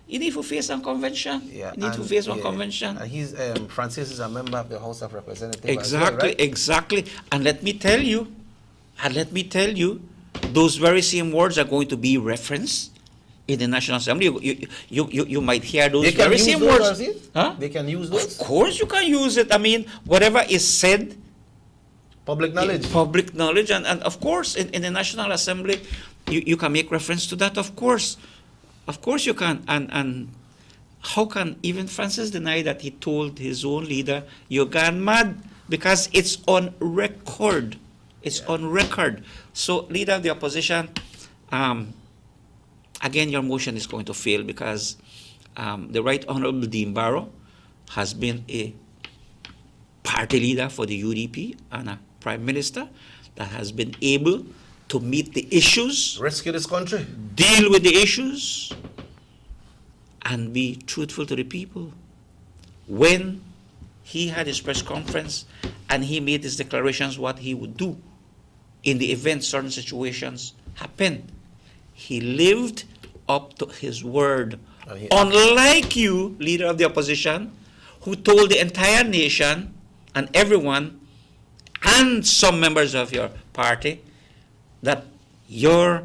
need to face one convention. Yeah, he need to face one convention. And he's Francis is a member of the House of Representatives. Exactly, as well, right? exactly. And let me tell you, those very same words are going to be referenced in the National Assembly. You might hear those very same words. Huh? They can use those. Of course, you can use it. I mean, whatever is said. Public knowledge. Public knowledge, and of course, in the National Assembly, you can make reference to that. Of course you can. And how can even Francis deny that he told his own leader, "You're gone mad," because it's on record. It's on record. So, leader of the opposition, again, your motion is going to fail because the Right Honorable Dean Barrow has been a party leader for the UDP and a prime minister that has been able to meet the issues, rescue this country, deal with the issues, and be truthful to the people. When he had his press conference and he made his declarations what he would do in the event certain situations happen, he lived up to his word. Unlike you, leader of the opposition, who told the entire nation and everyone and some members of your party that your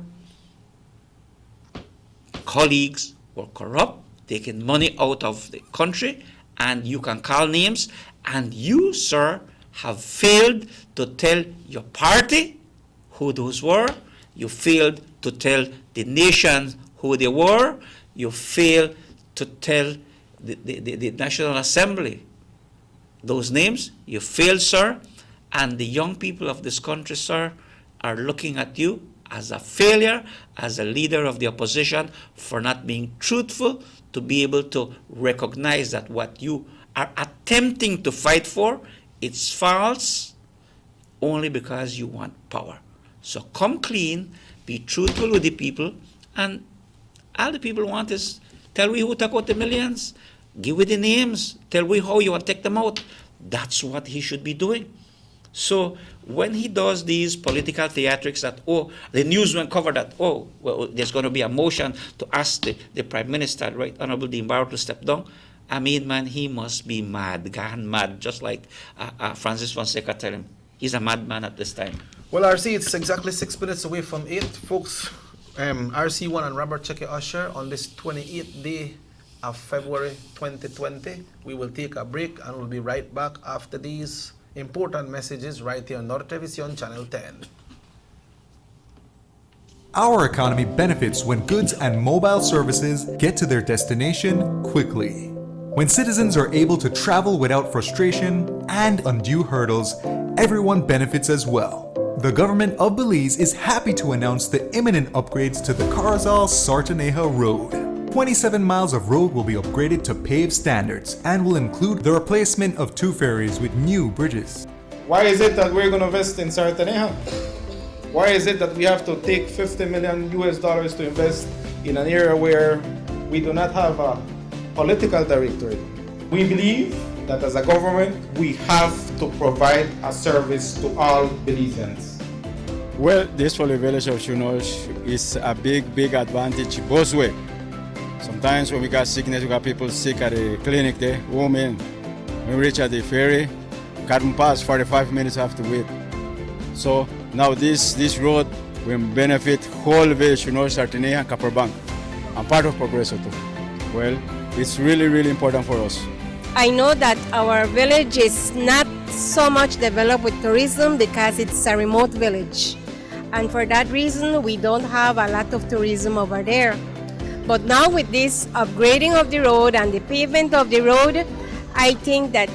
colleagues were corrupt, taking money out of the country, and you can call names, and you, sir, have failed to tell your party who those were. You failed to tell the nation who they were. You failed to tell the National Assembly those names. You failed, sir, and the young people of this country, sir, are looking at you as a failure, as a leader of the opposition, for not being truthful, to be able to recognize that what you are attempting to fight for, it's false, only because you want power. So come clean, be truthful with the people, and all the people want is, tell we who took out the millions, give we the names, tell we how you want to take them out. That's what he should be doing. So when he does these political theatrics that, the news won't cover that, there's going to be a motion to ask the Prime Minister, Right Honorable Dean Barrow, to step down. I mean, man, he must be mad, gone mad, just like Francis Fonseca tell him. He's a madman at this time. Well, RC, it's exactly 6 minutes away from 8. Folks, RC1 and Robert Cheque Usher on this 28th day of February 2020. We will take a break and we'll be right back after these important messages right here on Nortevisión Channel 10. Our economy benefits when goods and mobile services get to their destination quickly. When citizens are able to travel without frustration and undue hurdles, everyone benefits as well. The government of Belize is happy to announce the imminent upgrades to the Corozal-Sartaneja Road. 27 miles of road will be upgraded to paved standards and will include the replacement of 2 ferries with new bridges. Why is it that we're going to invest in Sartaneja? Why is it that we have to take $50 million to invest in an area where we do not have a political directorate? We believe that as a government, we have to provide a service to all Belizeans. Well, this for the village of Chunosh is a big advantage both ways. Sometimes when we got sickness, we got people sick at the clinic there, women. When we reach at the ferry, can't pass, 45 minutes have to wait. So now this road will benefit whole village, Sartaneja and Copperbank, and part of Progreso too. Well, it's really important for us. I know that our village is not so much developed with tourism because it's a remote village. And for that reason, we don't have a lot of tourism over there. But now with this upgrading of the road and the pavement of the road, I think that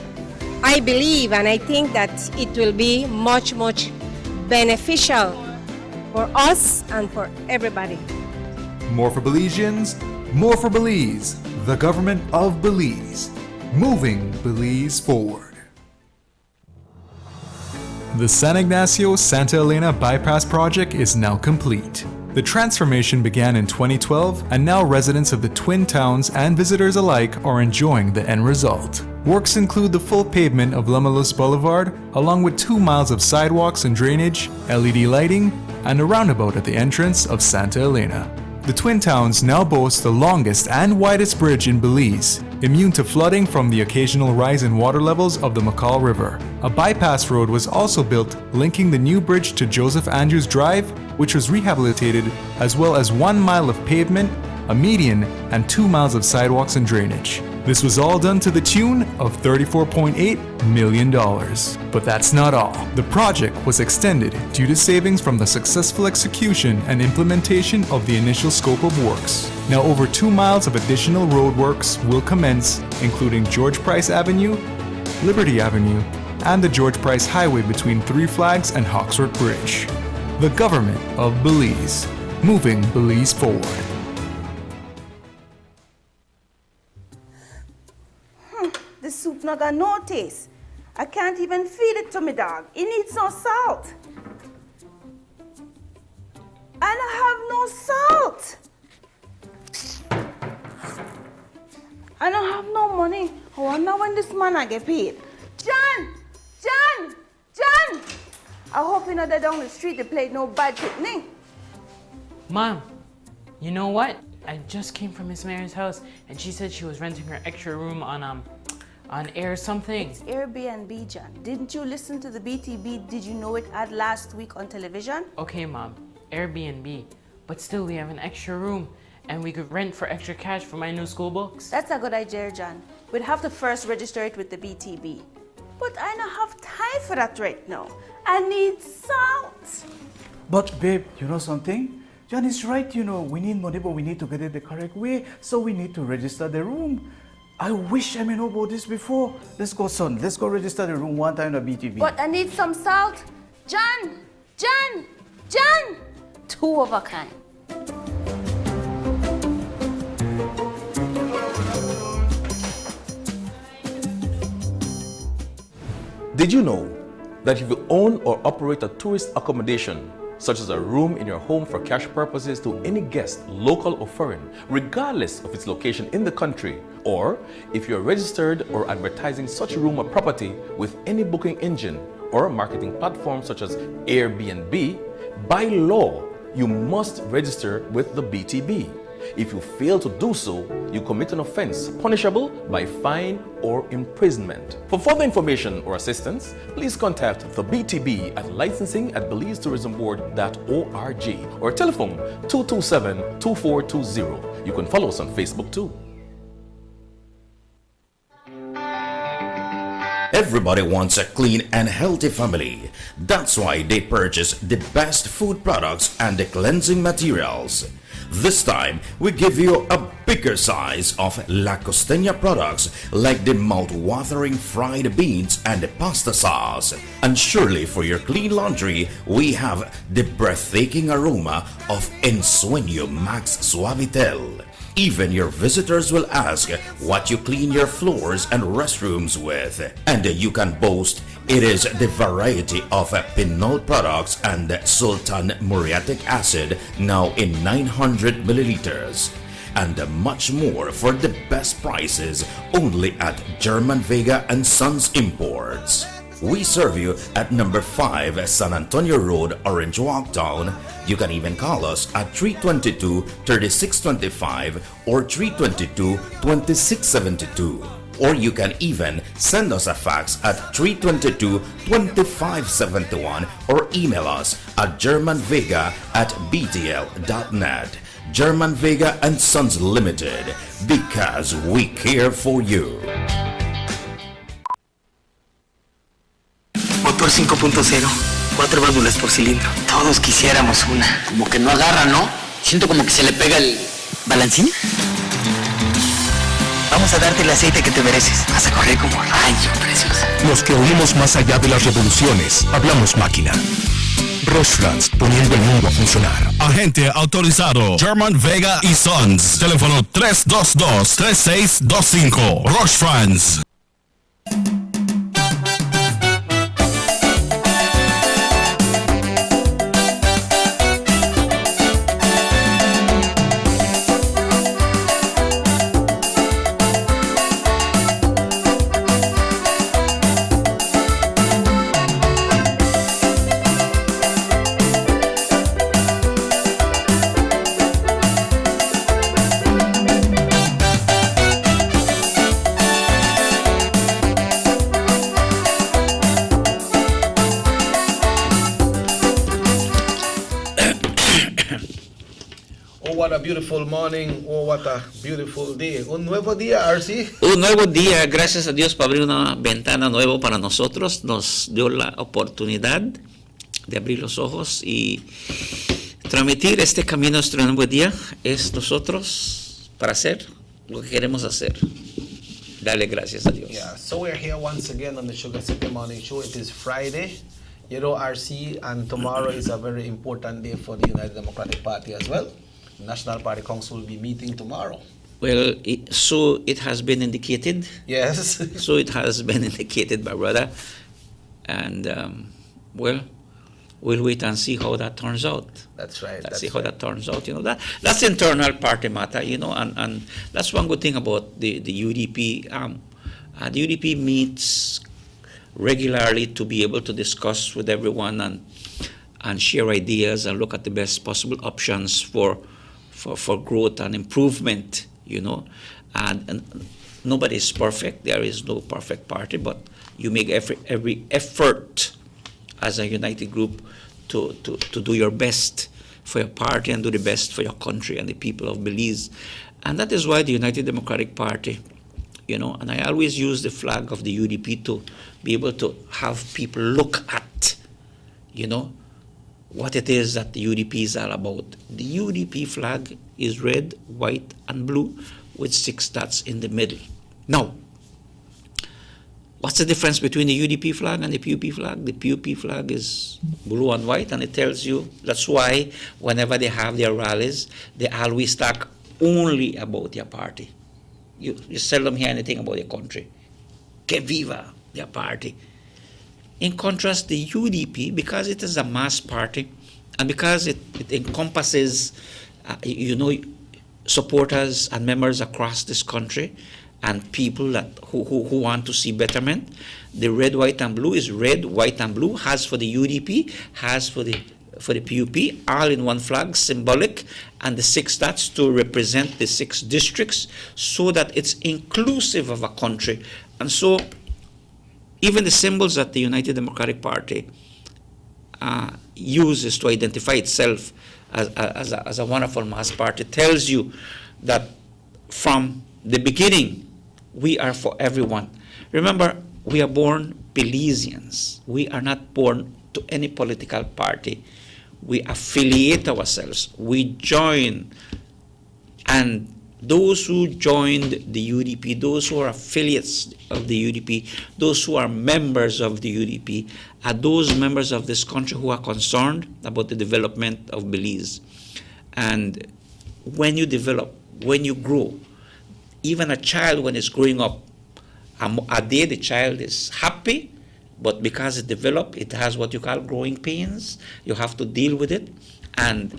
it will be much beneficial for us and for everybody. More for Belizeans, more for Belize, the government of Belize, moving Belize forward. The San Ignacio-Santa Elena Bypass Project is now complete. The transformation began in 2012, and now residents of the Twin Towns and visitors alike are enjoying the end result. Works include the full pavement of Lemulus Boulevard, along with 2 miles of sidewalks and drainage, LED lighting, and a roundabout at the entrance of Santa Elena. The Twin Towns now boast the longest and widest bridge in Belize, immune to flooding from the occasional rise in water levels of the McCall River. A bypass road was also built linking the new bridge to Joseph Andrews Drive, which was rehabilitated, as well as 1 mile of pavement, a median, and 2 miles of sidewalks and drainage. This was all done to the tune of $34.8 million. But that's not all. The project was extended due to savings from the successful execution and implementation of the initial scope of works. Now over 2 miles of additional roadworks will commence, including George Price Avenue, Liberty Avenue, and the George Price Highway between Three Flags and Hawksworth Bridge. The government of Belize, moving Belize forward. The soup not got no taste. I can't even feed it to my dog. It needs no salt. I don't have no salt. I don't have no money. I wonder when this man I get paid. John! John! John! I hope you know that down the street they played no bad picnic. Mom, you know what? I just came from Miss Mary's house and she said she was renting her extra room on air something. It's Airbnb, John. Didn't you listen to the BTB Did You Know It ad last week on television? Okay, Mom, Airbnb. But still, we have an extra room and we could rent for extra cash for my new school books. That's a good idea, John. We'd have to first register it with the BTB. But I don't have time for that right now. I need salt. But babe, you know something? John is right, you know, we need money, but we need to get it the correct way. So we need to register the room. I wish I may know about this before. Let's go, son. Let's go register the room one time at BTV. But I need some salt. John! John! John! 2 of a kind. Did you know that if you own or operate a tourist accommodation, such as a room in your home for cash purposes to any guest, local or foreign, regardless of its location in the country, or if you're registered or advertising such room or property with any booking engine or marketing platform such as Airbnb, by law, you must register with the BTB. If you fail to do so, you commit an offense punishable by fine or imprisonment. For further information or assistance, please contact the BTB at licensing@belizetourismboard.org or telephone 227-2420. You can follow us on Facebook too. Everybody wants a clean and healthy family. That's why they purchase the best food products and the cleansing materials. This time, we give you a bigger size of La Costeña products like the mouth-watering fried beans and the pasta sauce. And surely for your clean laundry, we have the breathtaking aroma of Ensueño Max Suavitel. Even your visitors will ask what you clean your floors and restrooms with. And you can boast it is the variety of Pinol products and Sultan muriatic acid now in 900 milliliters. And much more for the best prices only at German Vega and Sons Imports. We serve you at number 5 San Antonio Road, Orange Walk Town. You can even call us at 322-3625 or 322-2672. Or you can even send us a fax at 322-2571 or email us at germanvega@btl.net. German Vega and Sons Limited, because we care for you. Motor 5.0, 4 válvulas por cilindro. Todos quisiéramos una. Como que no agarra, ¿no? Siento como que se le pega el balancín. Vamos a darte el aceite que te mereces. Vas a correr como rayo, preciosa. Los que oímos más allá de las revoluciones, hablamos máquina. Rostrands, poniendo el mundo a funcionar. Agente autorizado German Vega y Sons. Teléfono 322-3625. Rostrands. Oh, what a beautiful morning. Oh, what a beautiful day. Un nuevo día, RC. Un nuevo día. Gracias a Dios por abrir una ventana nueva para nosotros. Nos dio la oportunidad de abrir los ojos y transmitir este camino. Nuestro nuevo día es nosotros para hacer lo que queremos hacer. Dale gracias a Dios. Yeah, so we're here once again on the Sugar City Morning Show. It is Friday. You know, RC, and tomorrow is a very important day for the United Democratic Party as well. National Party Council will be meeting tomorrow. Well, so it has been indicated. Yes. So it has been indicated, my brother. And, well, we'll wait and see how that turns out. That's right. Let's see how that turns out. You know, that's internal party matter, you know, and that's one good thing about the UDP. The UDP meets regularly to be able to discuss with everyone and share ideas and look at the best possible options for growth and improvement, you know. And nobody is perfect. There is no perfect party, but you make every effort as a united group to do your best for your party and do the best for your country and the people of Belize. And that is why the United Democratic Party, you know, and I always use the flag of the UDP to be able to have people look at, you know, what it is that the UDP is all about. The UDP flag is red, white, and blue with 6 dots in the middle. Now, what's the difference between the UDP flag and the PUP flag? The PUP flag is blue and white, and it tells you, that's why whenever they have their rallies, they always talk only about their party. You seldom hear anything about their country. Que viva their party. In contrast, the UDP, because it is a mass party, and because it encompasses, you know, supporters and members across this country, and people who want to see betterment, the red, white, and blue is red, white, and blue, has for the UDP, has for the PUP, all in one flag, symbolic, and the 6 dots to represent the 6 districts, so that it's inclusive of a country. And so, even the symbols that the United Democratic Party uses to identify itself as a wonderful mass party tells you that from the beginning, we are for everyone. Remember, we are born Belizeans. We are not born to any political party. We affiliate ourselves. We join. And those who joined the UDP, those who are affiliates of the UDP, those who are members of the UDP, are those members of this country who are concerned about the development of Belize. And when you develop, when you grow, even a child when it's growing up, a day the child is happy, but because it developed, it has what you call growing pains. You have to deal with it. And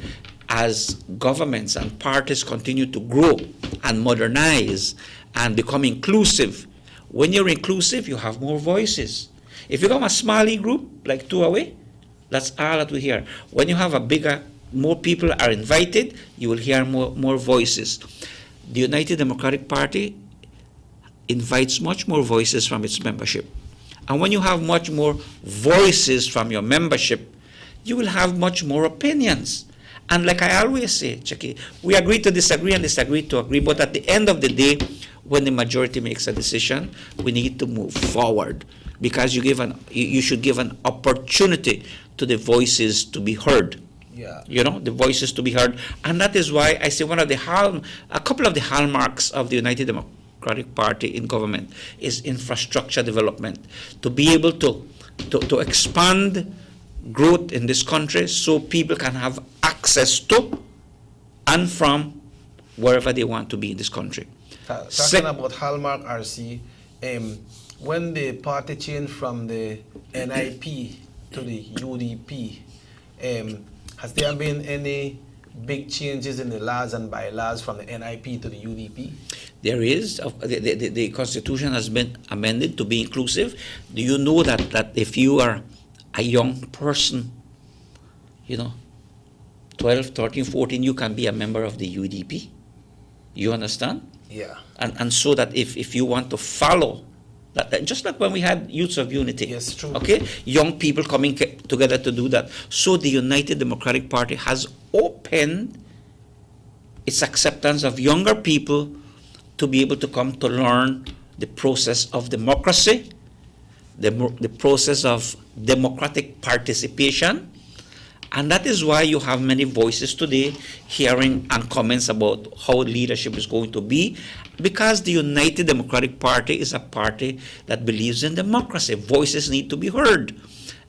as governments and parties continue to grow and modernize and become inclusive, when you're inclusive, you have more voices. If you become a small group, like 2 away, that's all that we hear. When you have a bigger, more people are invited, you will hear more voices. The United Democratic Party invites much more voices from its membership. And when you have much more voices from your membership, you will have much more opinions. And like I always say, Chucky, we agree to disagree and disagree to agree, but at the end of the day, when the majority makes a decision, we need to move forward, because you should give an opportunity to the voices to be heard. Yeah. You know, the voices to be heard. And that is why I say a couple of the hallmarks of the United Democratic Party in government is infrastructure development, to be able to expand growth in this country so people can have access to and from wherever they want to be in this country. Talking about hallmark, RC, when the party changed from the NIP to the UDP, has there been any big changes in the laws and bylaws from the NIP to the UDP? There is. The Constitution has been amended to be inclusive. Do you know that if you are a young person, you know, 12, 13, 14, you can be a member of the UDP? You understand? Yeah. And so that if you want to follow, that just like when we had Youths of Unity. Yes, true. Okay? Young people coming together to do that. So the United Democratic Party has opened It's acceptance of younger people to be able to come to learn the process of democracy, the process of democratic participation. And that is why you have many voices today hearing and comments about how leadership is going to be, because the United Democratic Party is a party that believes in democracy. Voices need to be heard.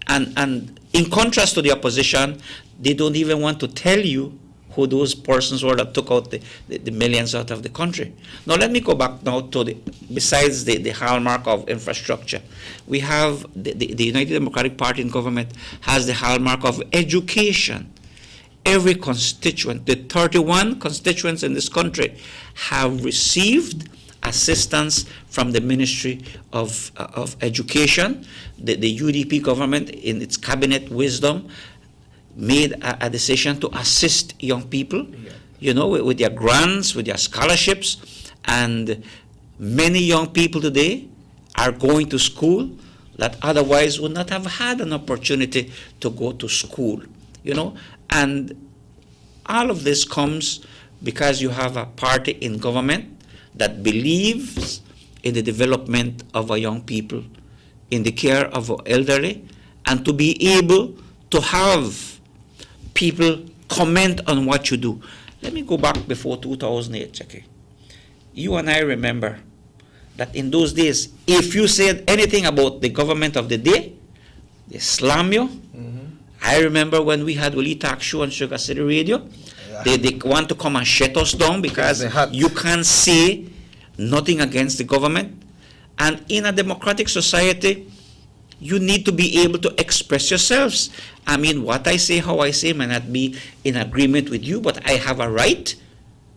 And in contrast to the opposition, they don't even want to tell you who those persons were that took out the millions out of the country. Now let me go back now to besides the hallmark of infrastructure. We have the United Democratic Party in government has the hallmark of education. Every constituent, the 31 constituents in this country, have received assistance from the Ministry of Education. The UDP government, in its cabinet wisdom, made a decision to assist young people, with their grants, with their scholarships, and many young people today are going to school that otherwise would not have had an opportunity to go to school, and all of this comes because you have a party in government that believes in the development of our young people, in the care of our elderly, and to be able to have people comment on what you do. Let me go back before 2008, Jackie. You and I remember that in those days, if you said anything about the government of the day, they slam you. I remember when we had Willie Talk Show on Sugar City Radio, they want to come and shut us down because you can't say nothing against the government. And in a democratic society, you need to be able to express yourselves. I mean, what I say, how I say, may not be in agreement with you, but I have a right,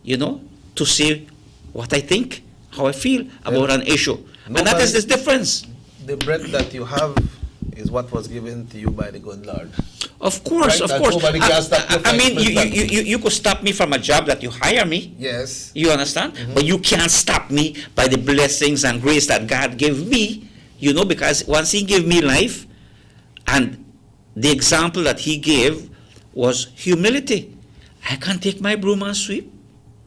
to say what I think, how I feel about an issue. And that is the difference. The bread that you have is what was given to you by the good Lord. Of course, right? of course. Nobody can stop you. I mean, you could stop me from a job that you hire me. Yes. You understand? But you can't stop me by the blessings and grace that God gave me. Because once He gave me life, and the example that He gave was humility. I can take my broom and sweep,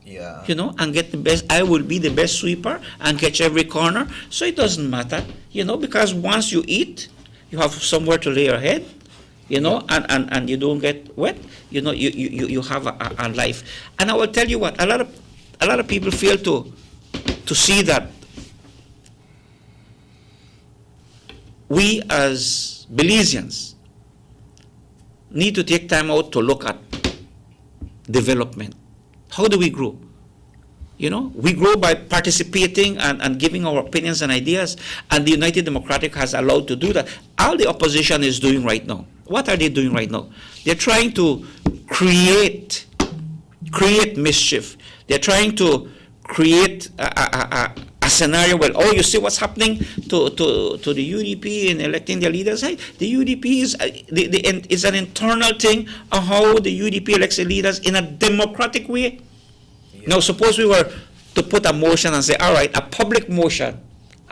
and get the best. I will be the best sweeper and catch every corner. So it doesn't matter, because once you eat, you have somewhere to lay your head, and you don't get wet. You have a life. And I will tell you what, a lot of people fail to see that we as Belizeans need to take time out to look at development. How do we grow? We grow by participating and giving our opinions and ideas, and the United Democratic has allowed to do that. All the opposition is doing right now. What are they doing right now? They're trying to create mischief. They're trying to create a scenario where, you see what's happening to the UDP in electing their leaders. Hey, the UDP is an internal thing of how the UDP elects the leaders in a democratic way. Now, suppose we were to put a motion and say, all right, a public motion,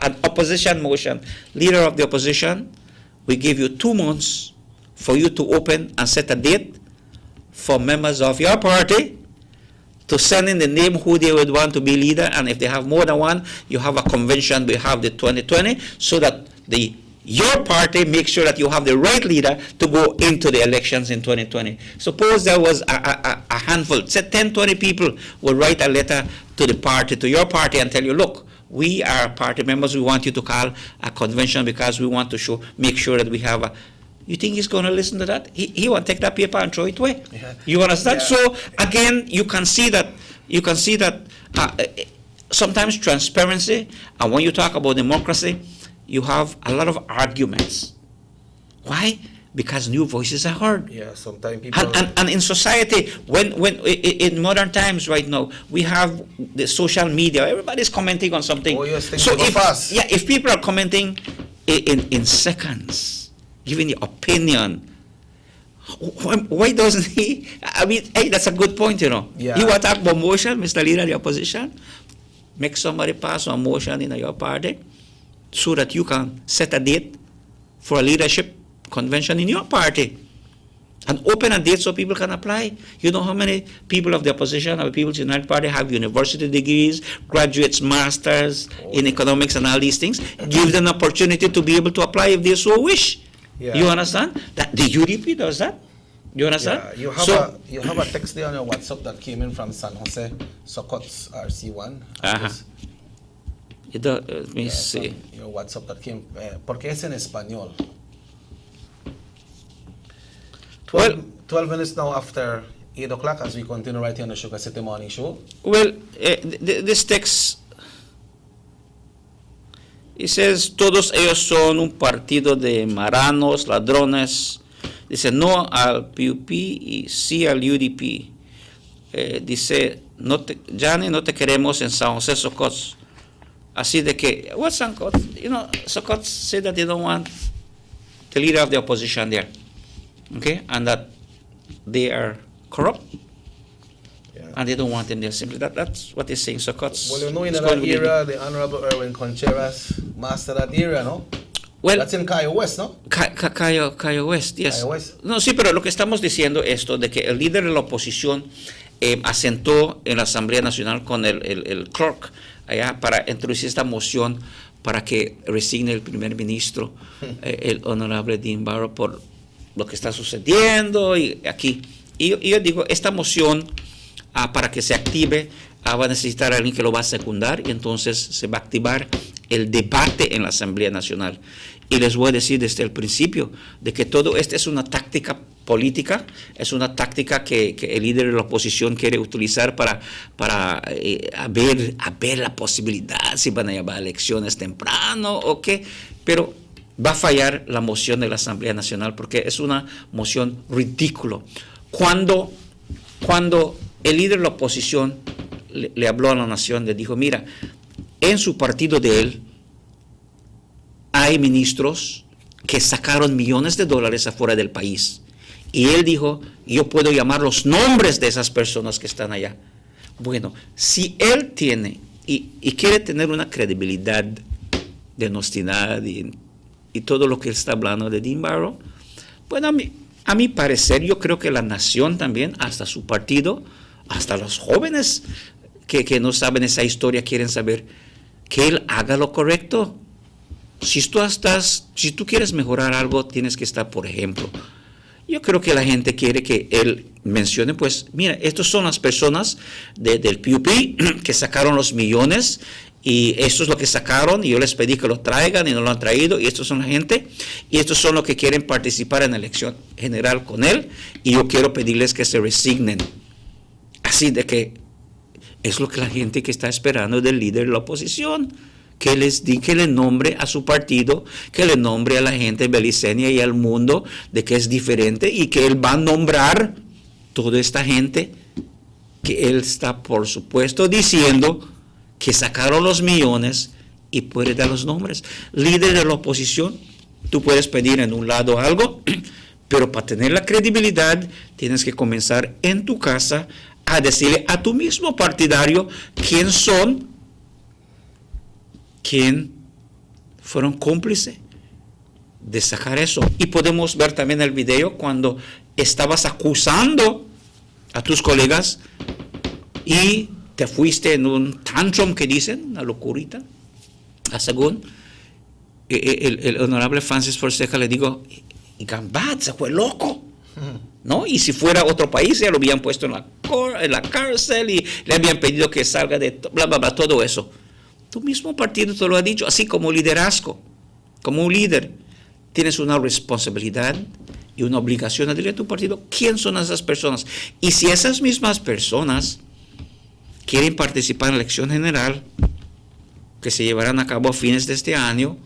an opposition motion, leader of the opposition, we give you 2 months for you to open and set a date for members of your party to send in the name who they would want to be leader, and if they have more than one, you have a convention, we have the 2020, so that your party makes sure that you have the right leader to go into the elections in 2020. Suppose there was a handful, say 10, 20 people would write a letter to the party, to your party, and tell you, look, we are party members, we want you to call a convention because we want to make sure that we have a. You think he's going to listen to that? He won't take that paper and throw it away. Yeah. You understand? Yeah. So again, you can see that sometimes transparency, and when you talk about democracy, you have a lot of arguments. Why? Because new voices are heard. Yeah, sometimes people. And in society, when in modern times right now, we have the social media. Everybody's commenting on something. Oh, yes, so if people are commenting in seconds, giving the opinion, why doesn't he? I mean, hey, that's a good point, Yeah. You want to talk about motion, Mr. Leader of the opposition? Make somebody pass a motion in your party so that you can set a date for a leadership convention in your party. and open a date so people can apply. You know how many people of the opposition or People's United Party have university degrees, graduates, masters in economics and all these things. Give them an opportunity to be able to apply if they so wish. Yeah. You understand? That the UDP does that. You understand? Yeah, you have a text there on your WhatsApp that came in from San Jose, Socots RC1. Let me see. Your WhatsApp that came, porque es en español. 12 minutes now after 8 o'clock as we continue right here on the Sugar City Morning Show. Well, this text, it says, todos ellos son un partido de marranos, ladrones. Dice, no al PUP y sí al UDP. Dice, Johnny, no te queremos en San Jose, Socots. Así de que, what's Socots? You know, Socots said that they don't want the leader of the opposition there. Okay, and that they are corrupt, and they don't want them there. Simply that's what they're saying. So cuts. Well, you know, in that era, the Honorable Erwin Concheras mastered that area, no? Well, that's in Cayo West, no? Cayo West, yes. Cayo West. No, sí, pero lo que estamos diciendo esto de que el líder de la oposición asentó en la Asamblea Nacional con el clerk allá para introducir esta moción para que resigne el primer ministro, el honorable Dean Barrow, por lo que está sucediendo y aquí. Y yo digo, esta moción para que se active va a necesitar a alguien que lo va a secundar y entonces se va a activar el debate en la Asamblea Nacional. Y les voy a decir desde el principio de que todo esto es una táctica política, es una táctica que el líder de la oposición quiere utilizar para ver la posibilidad si van a llevar elecciones temprano o qué, pero va a fallar la moción de la Asamblea Nacional porque es una moción ridícula. Cuando el líder de la oposición le habló a la nación, le dijo, mira, en su partido de él hay ministros que sacaron millones de dólares afuera del país. Y él dijo, yo puedo llamar los nombres de esas personas que están allá. Bueno, si él tiene y quiere tener una credibilidad de honestidad y todo lo que él está hablando de Dean Barrow, bueno, a mi parecer, yo creo que la nación también, hasta su partido, hasta los jóvenes que no saben esa historia, quieren saber que él haga lo correcto. Si tú quieres mejorar algo, tienes que estar, por ejemplo. Yo creo que la gente quiere que él mencione, pues, mira, estos son las personas del PUP que sacaron los millones y esto es lo que sacaron y yo les pedí que lo traigan y no lo han traído y estos son la gente y estos son los que quieren participar en la elección general con él y yo quiero pedirles que se resignen. Así de que es lo que la gente que está esperando del líder de la oposición, que le nombre a su partido, que le nombre a la gente beliceña y al mundo de que es diferente y que él va a nombrar toda esta gente que él está, por supuesto, diciendo que sacaron los millones y puede dar los nombres. Líder de la oposición, tú puedes pedir en un lado algo, pero para tener la credibilidad tienes que comenzar en tu casa a decirle a tu mismo partidario quién fueron cómplices de sacar eso. Y podemos ver también el video cuando estabas acusando a tus colegas y te fuiste en un tantrum que dicen, una locurita, según el honorable Francis Fonseca le digo, y Gambat se fue loco, ¿no? Y si fuera otro país ya lo habían puesto en la cárcel y le habían pedido que salga de bla, bla, bla, todo eso. Tu mismo partido te lo ha dicho, así como liderazgo, como un líder, tienes una responsabilidad y una obligación de decirle a tu partido quién son esas personas. Y si esas mismas personas quieren participar en la elección general, que se llevarán a cabo a fines de este año,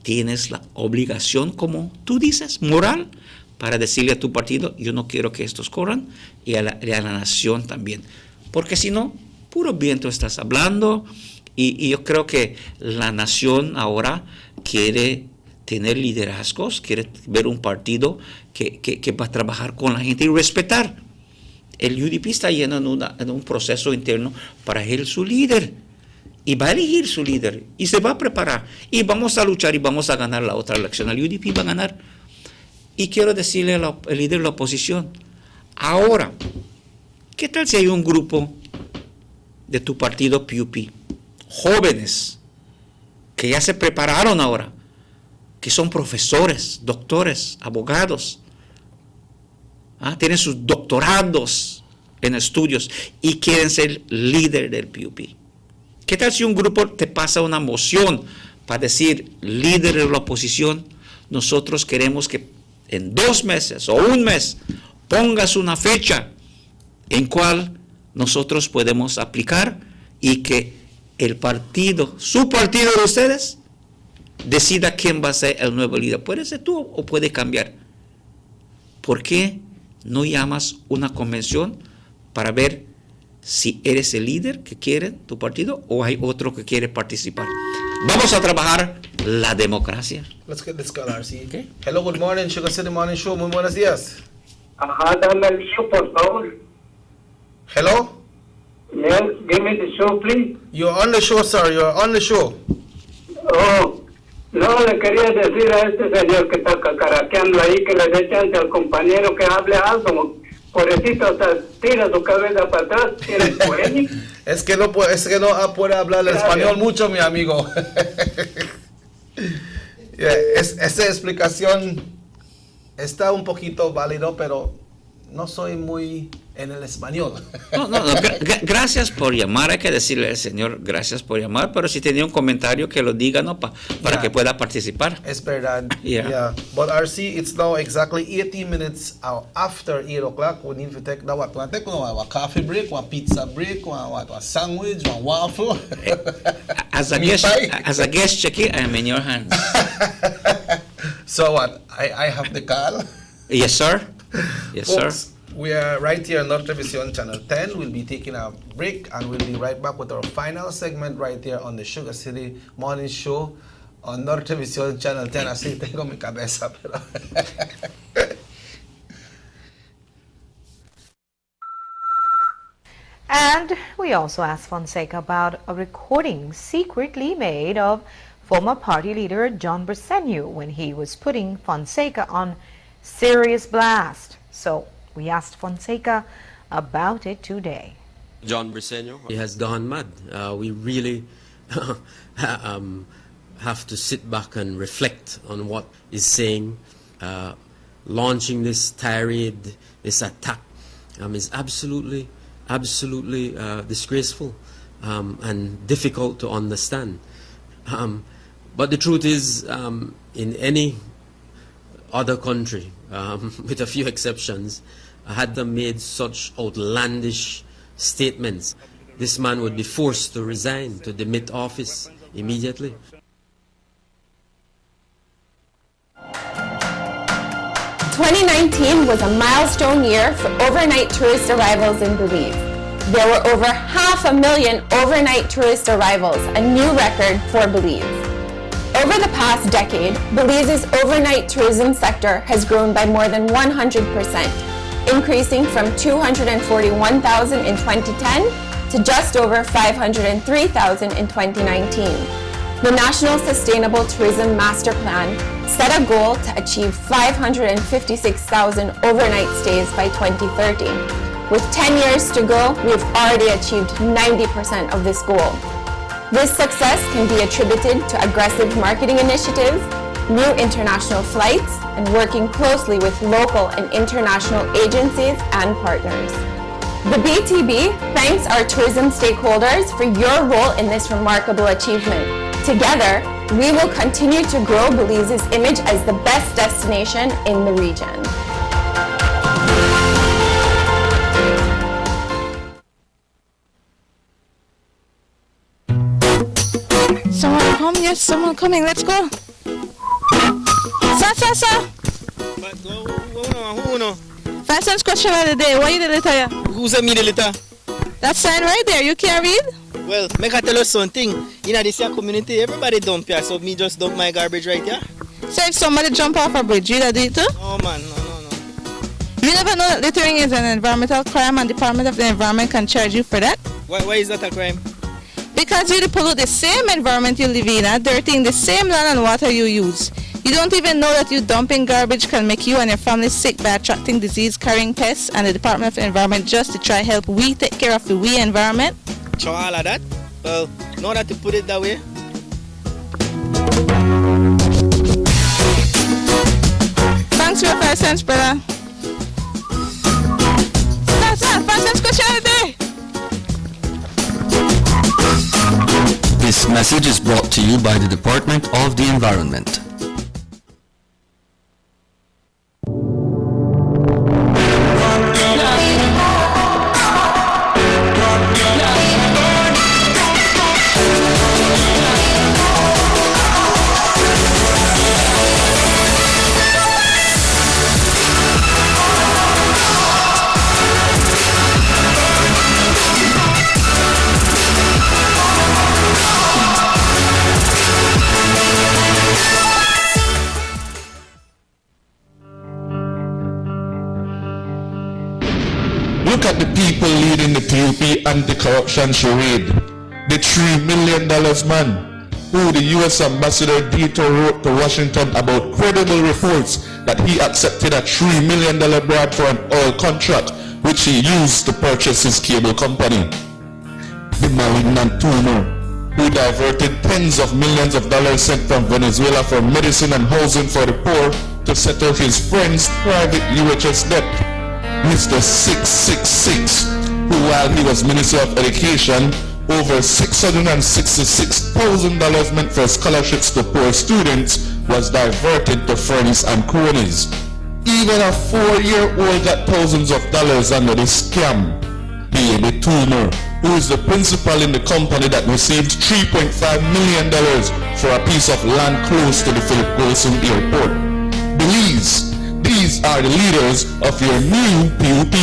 tienes la obligación, como tú dices, moral, para decirle a tu partido, yo no quiero que estos corran, y a la nación también. Porque si no, puro viento estás hablando. Y yo creo que la nación ahora quiere tener liderazgos, quiere ver un partido que va a trabajar con la gente y respetar. El UDP está yendo en un proceso interno para elegir su líder. Y va a elegir su líder. Y se va a preparar. Y vamos a luchar y vamos a ganar la otra elección. El UDP va a ganar. Y quiero decirle al líder de la oposición, ahora, ¿qué tal si hay un grupo de tu partido PUP, jóvenes, que ya se prepararon ahora, que son profesores, doctores, abogados, tienen sus doctorados en estudios y quieren ser líder del PUP? ¿Qué tal si un grupo te pasa una moción para decir, líder de la oposición, nosotros queremos que en 2 meses o 1 mes pongas una fecha en cual nosotros podemos aplicar y que el partido, su partido de ustedes, decida quién va a ser el nuevo líder? Puede ser tú o puede cambiar. ¿Por qué no llamas una convención para ver si eres el líder que quiere tu partido o hay otro que quiere participar? Vamos a trabajar la democracia. Let's get this call, RC. Okay. Hello, good morning, Sugar City Morning Show. Muy buenos días. Ajá, dame el show, por favor. Hello? Yes, give me the show, please. You're on the show, sir. You're on the show. Oh, no, le quería decir a este señor que está cacaraqueando ahí que le dé chance al compañero que hable algo. Pobrecito, hasta tira su cabeza para atrás, tiene sueño. Es que no puede hablar el español mucho, mi amigo. Esa explicación está un poquito válido, pero no soy muy en el español. No, gracias por llamar. Hay que decirle al señor gracias por llamar, pero si tenía un comentario que lo diga, ¿no? Para que pueda participar. Es verdad. Yeah. But RC, it's now exactly 18 minutes after 8 o'clock. We need to take now a coffee break, a pizza break, a sandwich, a waffle. As a guest, Checky, I am in your hands. So what? I have the call? Yes, sir. Yes, Folks, sir. We are right here on Television Channel 10. We'll be taking a break and we'll be right back with our final segment right here on the Sugar City Morning Show on Television Channel 10. Así tengo mi cabeza, pero... And we also asked Fonseca about a recording secretly made of former party leader John Briceño when he was putting Fonseca on serious blast. So we asked Fonseca about it today. John Briceño, he has gone mad. We really have to sit back and reflect on what he's saying. Launching this tirade, this attack, is absolutely disgraceful and difficult to understand. But the truth is, in any other country, with a few exceptions, had them made such outlandish statements, this man would be forced to resign, to demit office immediately. "2019 was a milestone year for overnight tourist arrivals in Belize. There were over 500,000 overnight tourist arrivals, a new record for Belize. Over the past decade, Belize's overnight tourism sector has grown by more than 100%, increasing from 241,000 in 2010 to just over 503,000 in 2019. The National Sustainable Tourism Master Plan set a goal to achieve 556,000 overnight stays by 2030. With 10 years to go, we've already achieved 90% of this goal. This success can be attributed to aggressive marketing initiatives, new international flights, and working closely with local and international agencies and partners. The BTB thanks our tourism stakeholders for your role in this remarkable achievement. Together, we will continue to grow Belize's image as the best destination in the region. Someone come? Yes, someone coming. Let's go. Sir. Fashion question of the day. Why you the letter here? Who's a me the letter? That sign right there. You can't read? Well, make I tell you something. In this here community, everybody dump here, so me just dump my garbage right here. So if somebody jump off a bridge, you do it too? Oh man, no. You never know that littering is an environmental crime and Department of the Environment can charge you for that? Why is that a crime? Because you pollute the same environment you live in, dirtying the same land and water you use. You don't even know that you dumping garbage can make you and your family sick by attracting disease-carrying pests, and the Department of Environment just to try help we take care of the we environment? So all of that? Well, now that you put it that way. Thanks for your 5 cents, brother. That's 5 cents question of the day. This message is brought to you by the Department of the Environment. Look at the people leading the PUP anti-corruption charade. The $3 million man, who the U.S. Ambassador Dito wrote to Washington about credible reports that he accepted a $3 million bribe for an oil contract which he used to purchase his cable company. The malignant tumor, who diverted tens of millions of dollars sent from Venezuela for medicine and housing for the poor to settle his friend's private UHS debt. Mr. 666, who while he was Minister of Education, over $666,000 meant for scholarships to poor students was diverted to friends and cronies. Even a 4-year-old got thousands of dollars under this scam. Baby Toomer, who is the principal in the company that received $3.5 million for a piece of land close to the Philip Wilson Airport. Belize, these are the leaders of your new PUP.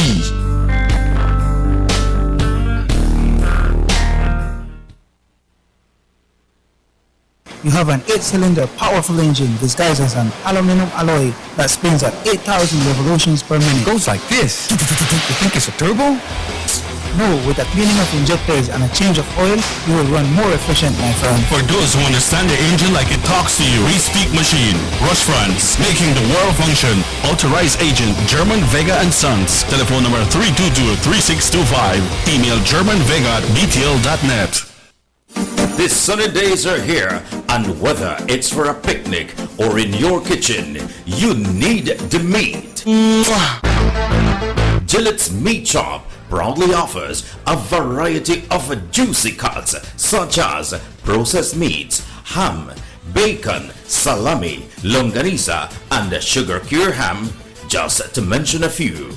You have an 8-cylinder powerful engine disguised as an aluminum alloy that spins at 8,000 revolutions per minute. Goes like this. You think it's a turbo? No, with a cleaning of injectors and a change of oil, you will run more efficient, my friend. For those who understand the engine like it talks to you, we speak machine. Rush France, making the world function. Authorized agent, German Vega & Sons. Telephone number 322-3625. Email germanvega@btl.net. The sunny days are here, and whether it's for a picnic or in your kitchen, you need the meat. Gillette's Meat Chop proudly offers a variety of juicy cuts such as processed meats, ham, bacon, salami, longanisa, and sugar cure ham, just to mention a few.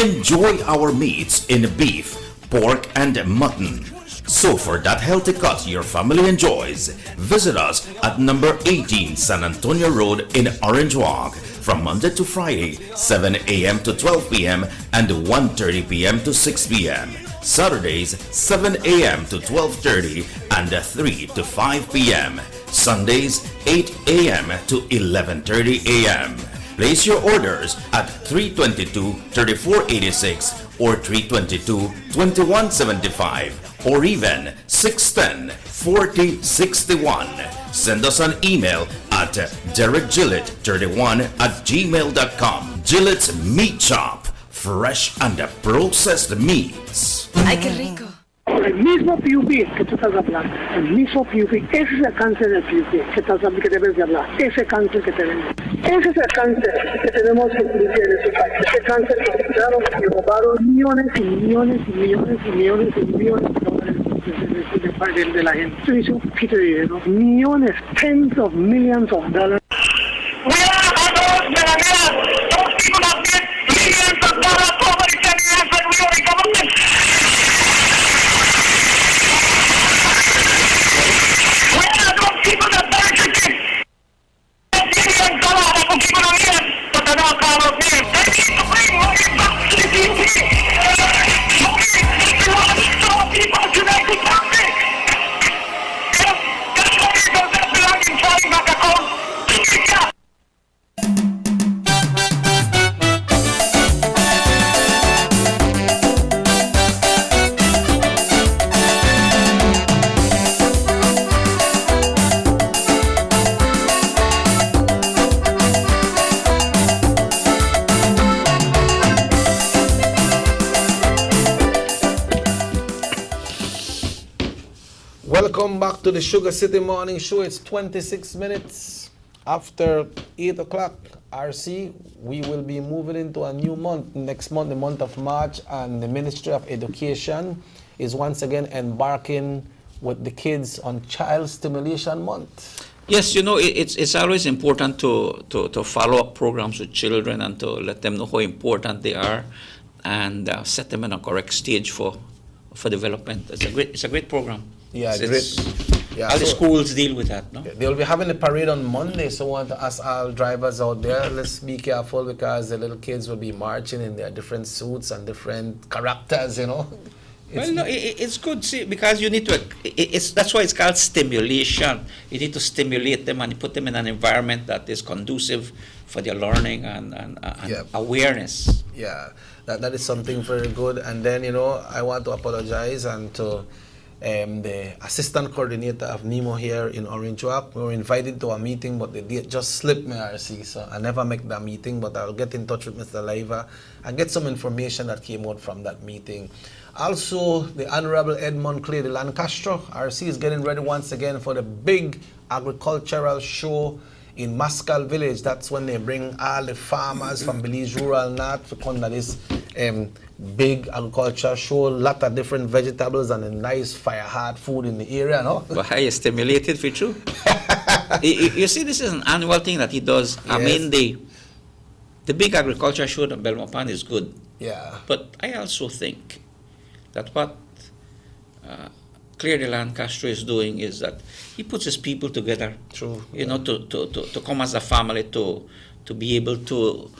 Enjoy our meats in beef, pork, and mutton. So for that healthy cut your family enjoys, visit us at number 18 San Antonio Road in Orange Walk from Monday to Friday, 7 a.m. to 12 p.m. and 1:30 p.m. to 6 p.m. Saturdays, 7 a.m. to 12:30 and 3 to 5 p.m. Sundays, 8 a.m. to 11:30 a.m. Place your orders at 322-3486 or 322-2175 or even 610-4061. Send us an email at derekgillett31@gmail.com. Gillette's Meat Chop, fresh and processed meats. ¡Ay, qué rico! El mismo PUP que tú estás hablando, el mismo PUP, ese es el cáncer del PUP que debes de hablar, ese cáncer que tenemos. Ese es el cáncer que tenemos en este país, ese cáncer que quitaron y robaron millones y millones y millones y millones y millones de dólares de la gente. Esto dice un poquito de dinero, millones, tens of millions of dollars. Welcome back to the Sugar City Morning Show. It's 26 minutes after 8 o'clock. RC, we will be moving into a new month. Next month, the month of March, and the Ministry of Education is once again embarking with the kids on Child Stimulation Month. Yes, it's always important to follow up programs with children and to let them know how important they are, and set them in a correct stage for development. It's a great program. Yeah, All the schools deal with that, no? They'll be having a parade on Monday, so I want to ask all drivers out there, let's be careful, because the little kids will be marching in their different suits and different characters, Well, no, it's good, see, because you need to. That's why it's called stimulation. You need to stimulate them and put them in an environment that is conducive for their learning and awareness. Yeah, that is something very good. And then I want to apologize and to the assistant coordinator of NEMO here in Orange Walk. We were invited to a meeting, but the date just slipped me, RC, so I never make that meeting. But I'll get in touch with Mr. Leiva and get some information that came out from that meeting. Also, the Honorable Edmund Clay de Lancaster, RC, is getting ready once again for the big agricultural show in Mascal Village. That's when they bring all the farmers from Belize Rural North to come to this big agriculture show. A lot of different vegetables and a nice fire-hard food in the area, no? But are you stimulated for you? You see, this is an annual thing that he does. Yes. I mean, the big agriculture show at Belmopan is good. Yeah. But I also think that what Claire de Lancaster is doing is that he puts his people together. True. To come as a family to be able to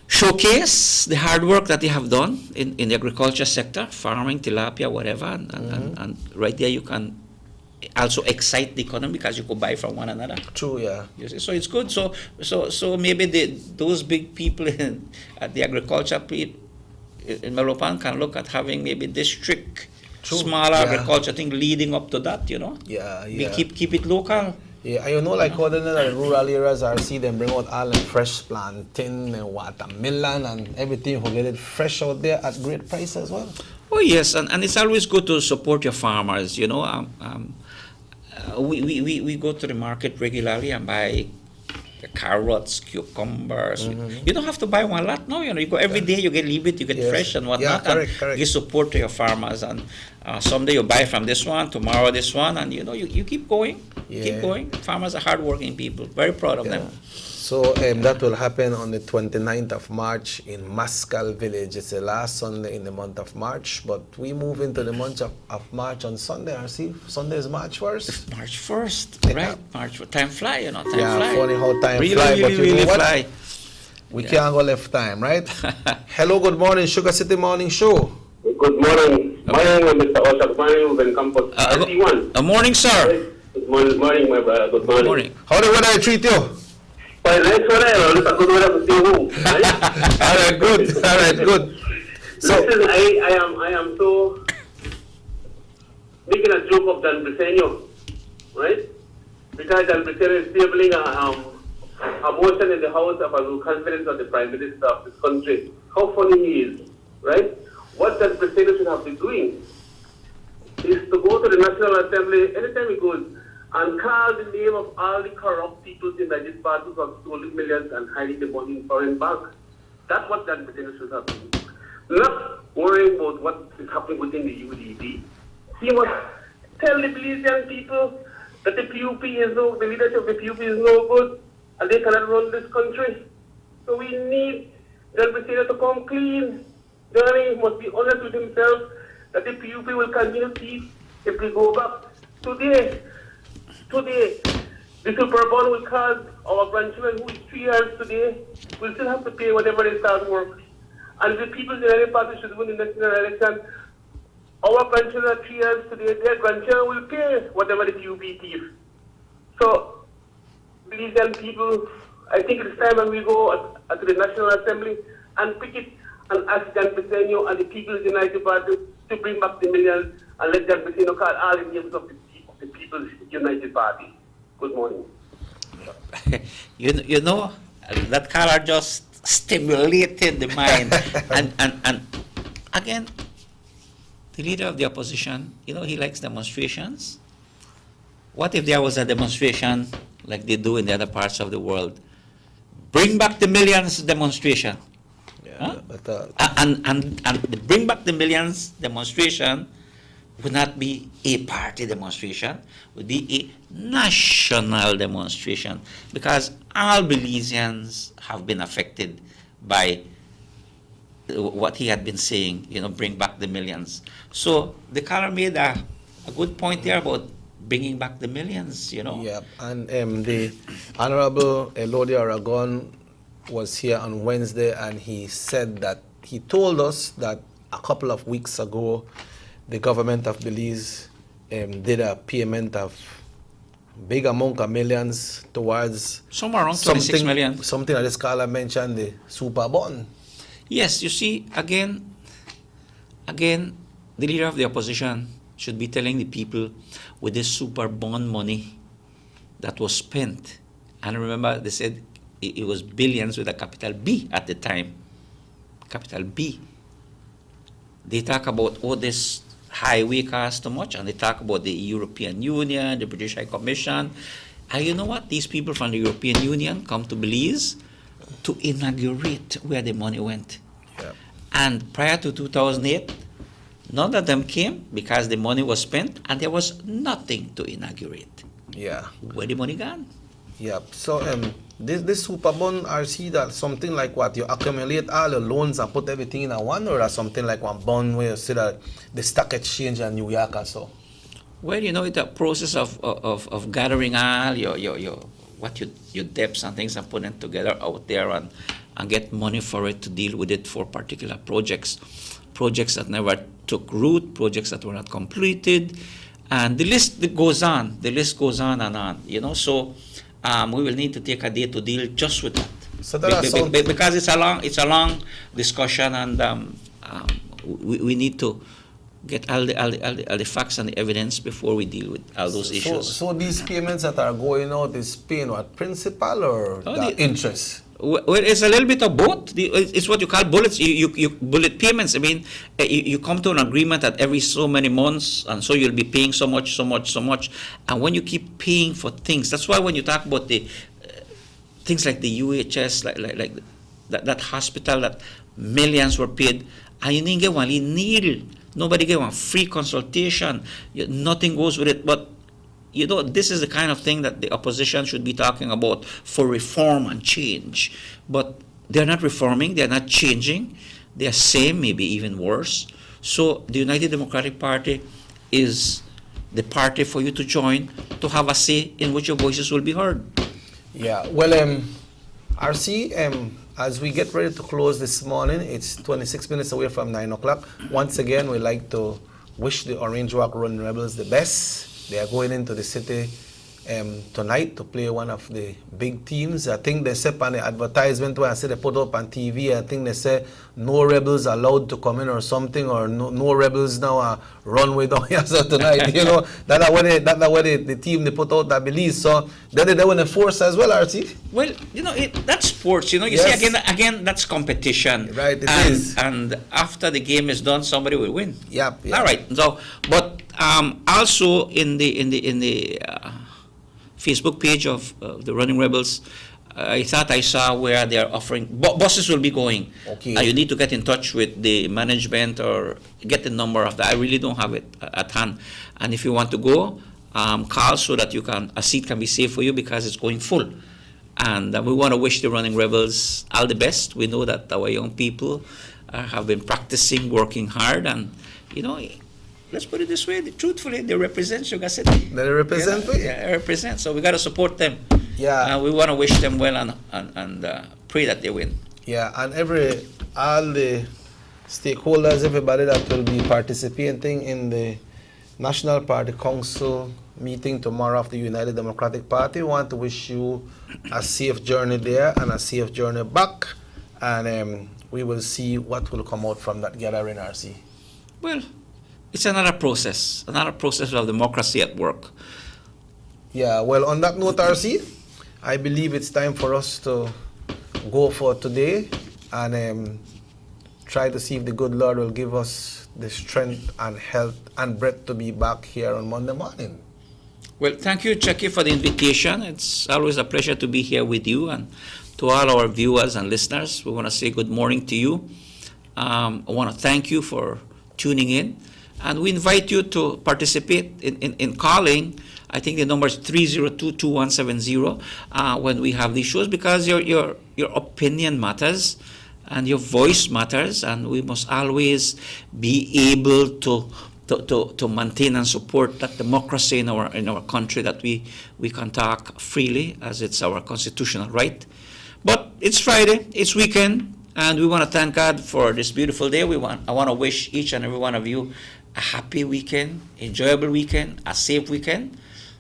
showcase the hard work that they have done in the agriculture sector, farming, tilapia, whatever, and right there you can also excite the economy because you could buy from one another. True, yeah. You see? So it's good. So maybe those big people at the agriculture in Melopan can look at having maybe district, smaller agriculture thing leading up to that, Yeah. We keep it local. Yeah, like how the rural areas RC, them bring out all the fresh plantain and watermelon and everything, who get it fresh out there at great price as well. Oh yes, and it's always good to support your farmers, we go to the market regularly and buy the carrots, cucumbers. You don't have to buy one lot, no. You go every day, you leave it, you get fresh and whatnot. Yeah, correct. You support to your farmers, and someday you buy from this one, tomorrow this one, and you keep going. Keep going. Farmers are hardworking people. Very proud of them. So that will happen on the 29th of March in Mascal Village. It's the last Sunday in the month of March, but we move into the month of March on Sunday. RC, Sunday is March 1st. March 1st, right? March, time fly, Time fly. Funny how time really, fly, really, but you really know what? fly. We can't go left time, right? Hello, good morning, Sugar City Morning Show. Good morning. My name is Mr. Oshak. My name is Campus. Good morning, sir. Good morning, my brother. Good morning. Good morning. How the weather treat you? Well, nice weather. It's a good weather to stay home. Right? All right, good. So, listen, I am so making a joke of Dan Briseño, right? Because Dan Briseño is tabling a motion in the House of a confidence of the Prime Minister of this country. How funny he is, right? What Dan Briseño should have been doing is to go to the National Assembly anytime he goes and call the name of all the corrupt people in this party who have stolen millions and hiding the money in foreign banks. That's what that Britain should have done. Not worrying about what is happening within the UDP. He must tell the Belizean people that the leadership of the PUP is no good and they cannot run this country. So we need John Briseño to come clean. Johnny must be honest with himself that the PUP will continue to see if we go back. Today, the Super Bowl will cause our grandchildren who is 3 years today will still have to pay whatever they start work. And the people in any party should win the next election. Our grandchildren are 3 years today, their grandchildren will pay whatever the PUP thief. So, Belizean people, I think it's time when we go to the National Assembly and pick it and ask John Briseño and the People's United Party to bring back the millions and let John Briseño call all the names of the People's United Party. Good morning. That color just stimulated the mind. and again, the leader of the opposition, he likes demonstrations. What if there was a demonstration like they do in the other parts of the world? Bring back the millions demonstration. Yeah, but, and the Bring Back the Millions demonstration would not be a party demonstration, would be a national demonstration, because all Belizeans have been affected by what he had been saying, bring back the millions. So the caller made a good point there about bringing back the millions, Yeah, and the Honorable Elodie Aragon was here on Wednesday, and he told us that a couple of weeks ago, the government of Belize did a payment of big amount of millions towards somewhere around 26 million. Something that this caller mentioned, the super bond. Yes, you see, again, the leader of the opposition should be telling the people with this super bond money that was spent, and remember they said it was billions with a capital B at the time, capital B. They talk about, this highway cost too much, and they talk about the European Union, the British High Commission. And you know what? These people from the European Union come to Belize to inaugurate where the money went. Yeah. And prior to 2008, none of them came because the money was spent and there was nothing to inaugurate. Yeah. Where the money gone? Yeah. So this super bond, RC, that something like what? You accumulate all the loans and put everything in a one, or that's something like one bond where you see that the stock exchange in New York or so? Well, it's a process of gathering all your debts and things and putting it together out there and get money for it to deal with it for particular projects that never took root, projects that were not completed, and the list goes on and on, so we will need to take a day to deal just with that. So because it's a long discussion, and we need to get all the facts and the evidence before we deal with all those issues. So these payments that are going out is paying what, principal or the interest? Well, it's a little bit of both. It's what you call bullets. You bullet payments. I mean, you come to an agreement that every so many months, and so you'll be paying so much. And when you keep paying for things, that's why when you talk about the things like the UHS, like that hospital, that millions were paid, and you didn't get one needle. Nobody get one free consultation. Nothing goes with it. But this is the kind of thing that the opposition should be talking about for reform and change. But they're not reforming, they're not changing, they're same, maybe even worse. So the United Democratic Party is the party for you to join, to have a say in which your voices will be heard. Yeah, well, RC, as we get ready to close this morning, it's 26 minutes away from 9 o'clock. Once again, we'd like to wish the Orange Walk Running Rebels the best. They are going into the city tonight to play one of the big teams. I think they said on the advertisement where I said they put up on TV, I think they say no rebels allowed to come in or something, or no rebels now are runway down here so tonight. That's what the team they put out, I believe. So they want to force as well, RT. Well, that's sports. You Yes. see, again, that's competition. Right, it is. And after the game is done, somebody will win. Yep. All right. So, but also in the Facebook page of the Running Rebels, I thought I saw where they are offering buses will be going. Okay. You need to get in touch with the management or get the number of that. I really don't have it at hand. And if you want to go, call so that a seat can be saved for you because it's going full. And we want to wish the Running Rebels all the best. We know that our young people have been practicing, working hard, and let's put it this way, truthfully, they represent Sugar City. They represent? Yeah, they represent. So we got to support them. Yeah. We want to wish them well and pray that they win. Yeah, and all the stakeholders, everybody that will be participating in the National Party Council meeting tomorrow of the United Democratic Party, want to wish you a safe journey there and a safe journey back. And we will see what will come out from that gathering, RC. Well, it's another process of democracy at work. Yeah, well, on that note, RC, I believe it's time for us to go for today and try to see if the good Lord will give us the strength and health and breath to be back here on Monday morning. Well, thank you, Chucky, for the invitation. It's always a pleasure to be here with you, and to all our viewers and listeners, we want to say good morning to you. I want to thank you for tuning in, and we invite you to participate in calling. I think the number is 302-2170 when we have these shows, because your opinion matters and your voice matters, and we must always be able to maintain and support that democracy in our country, that we can talk freely as it's our constitutional right. But it's Friday, it's weekend, and we want to thank God for this beautiful day. I want to wish each and every one of you a happy weekend, enjoyable weekend, a safe weekend.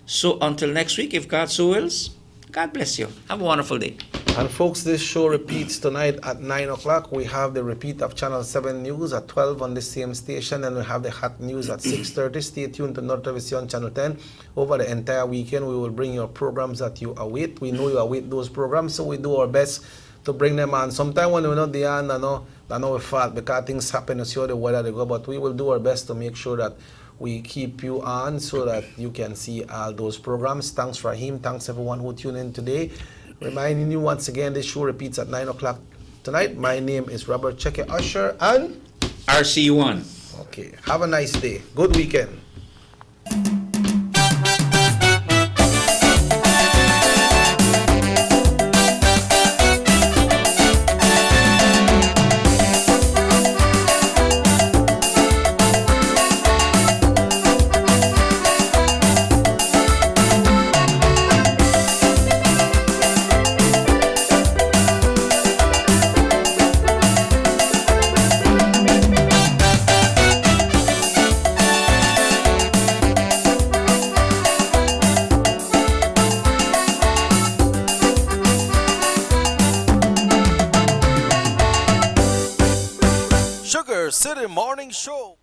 So until next week, if God so wills, God bless you. Have a wonderful day. And folks, this show repeats tonight at 9 o'clock. We have the repeat of Channel 7 News at 12 on the same station, and we have the hot news at 6:30. Stay tuned to North Television Channel 10. Over the entire weekend, we will bring your programs that you await. We know you await those programs, so we do our best to bring them on. Sometimes when we're not there, I know we fault because things happen, you see how the weather they go, but we will do our best to make sure that we keep you on so that you can see all those programs. Thanks, Raheem. Thanks, everyone who tuned in today. Reminding you once again, this show repeats at 9 o'clock tonight. My name is Robert Cheque Usher and RC1. Okay. Have a nice day. Good weekend. Sugar City Morning Show.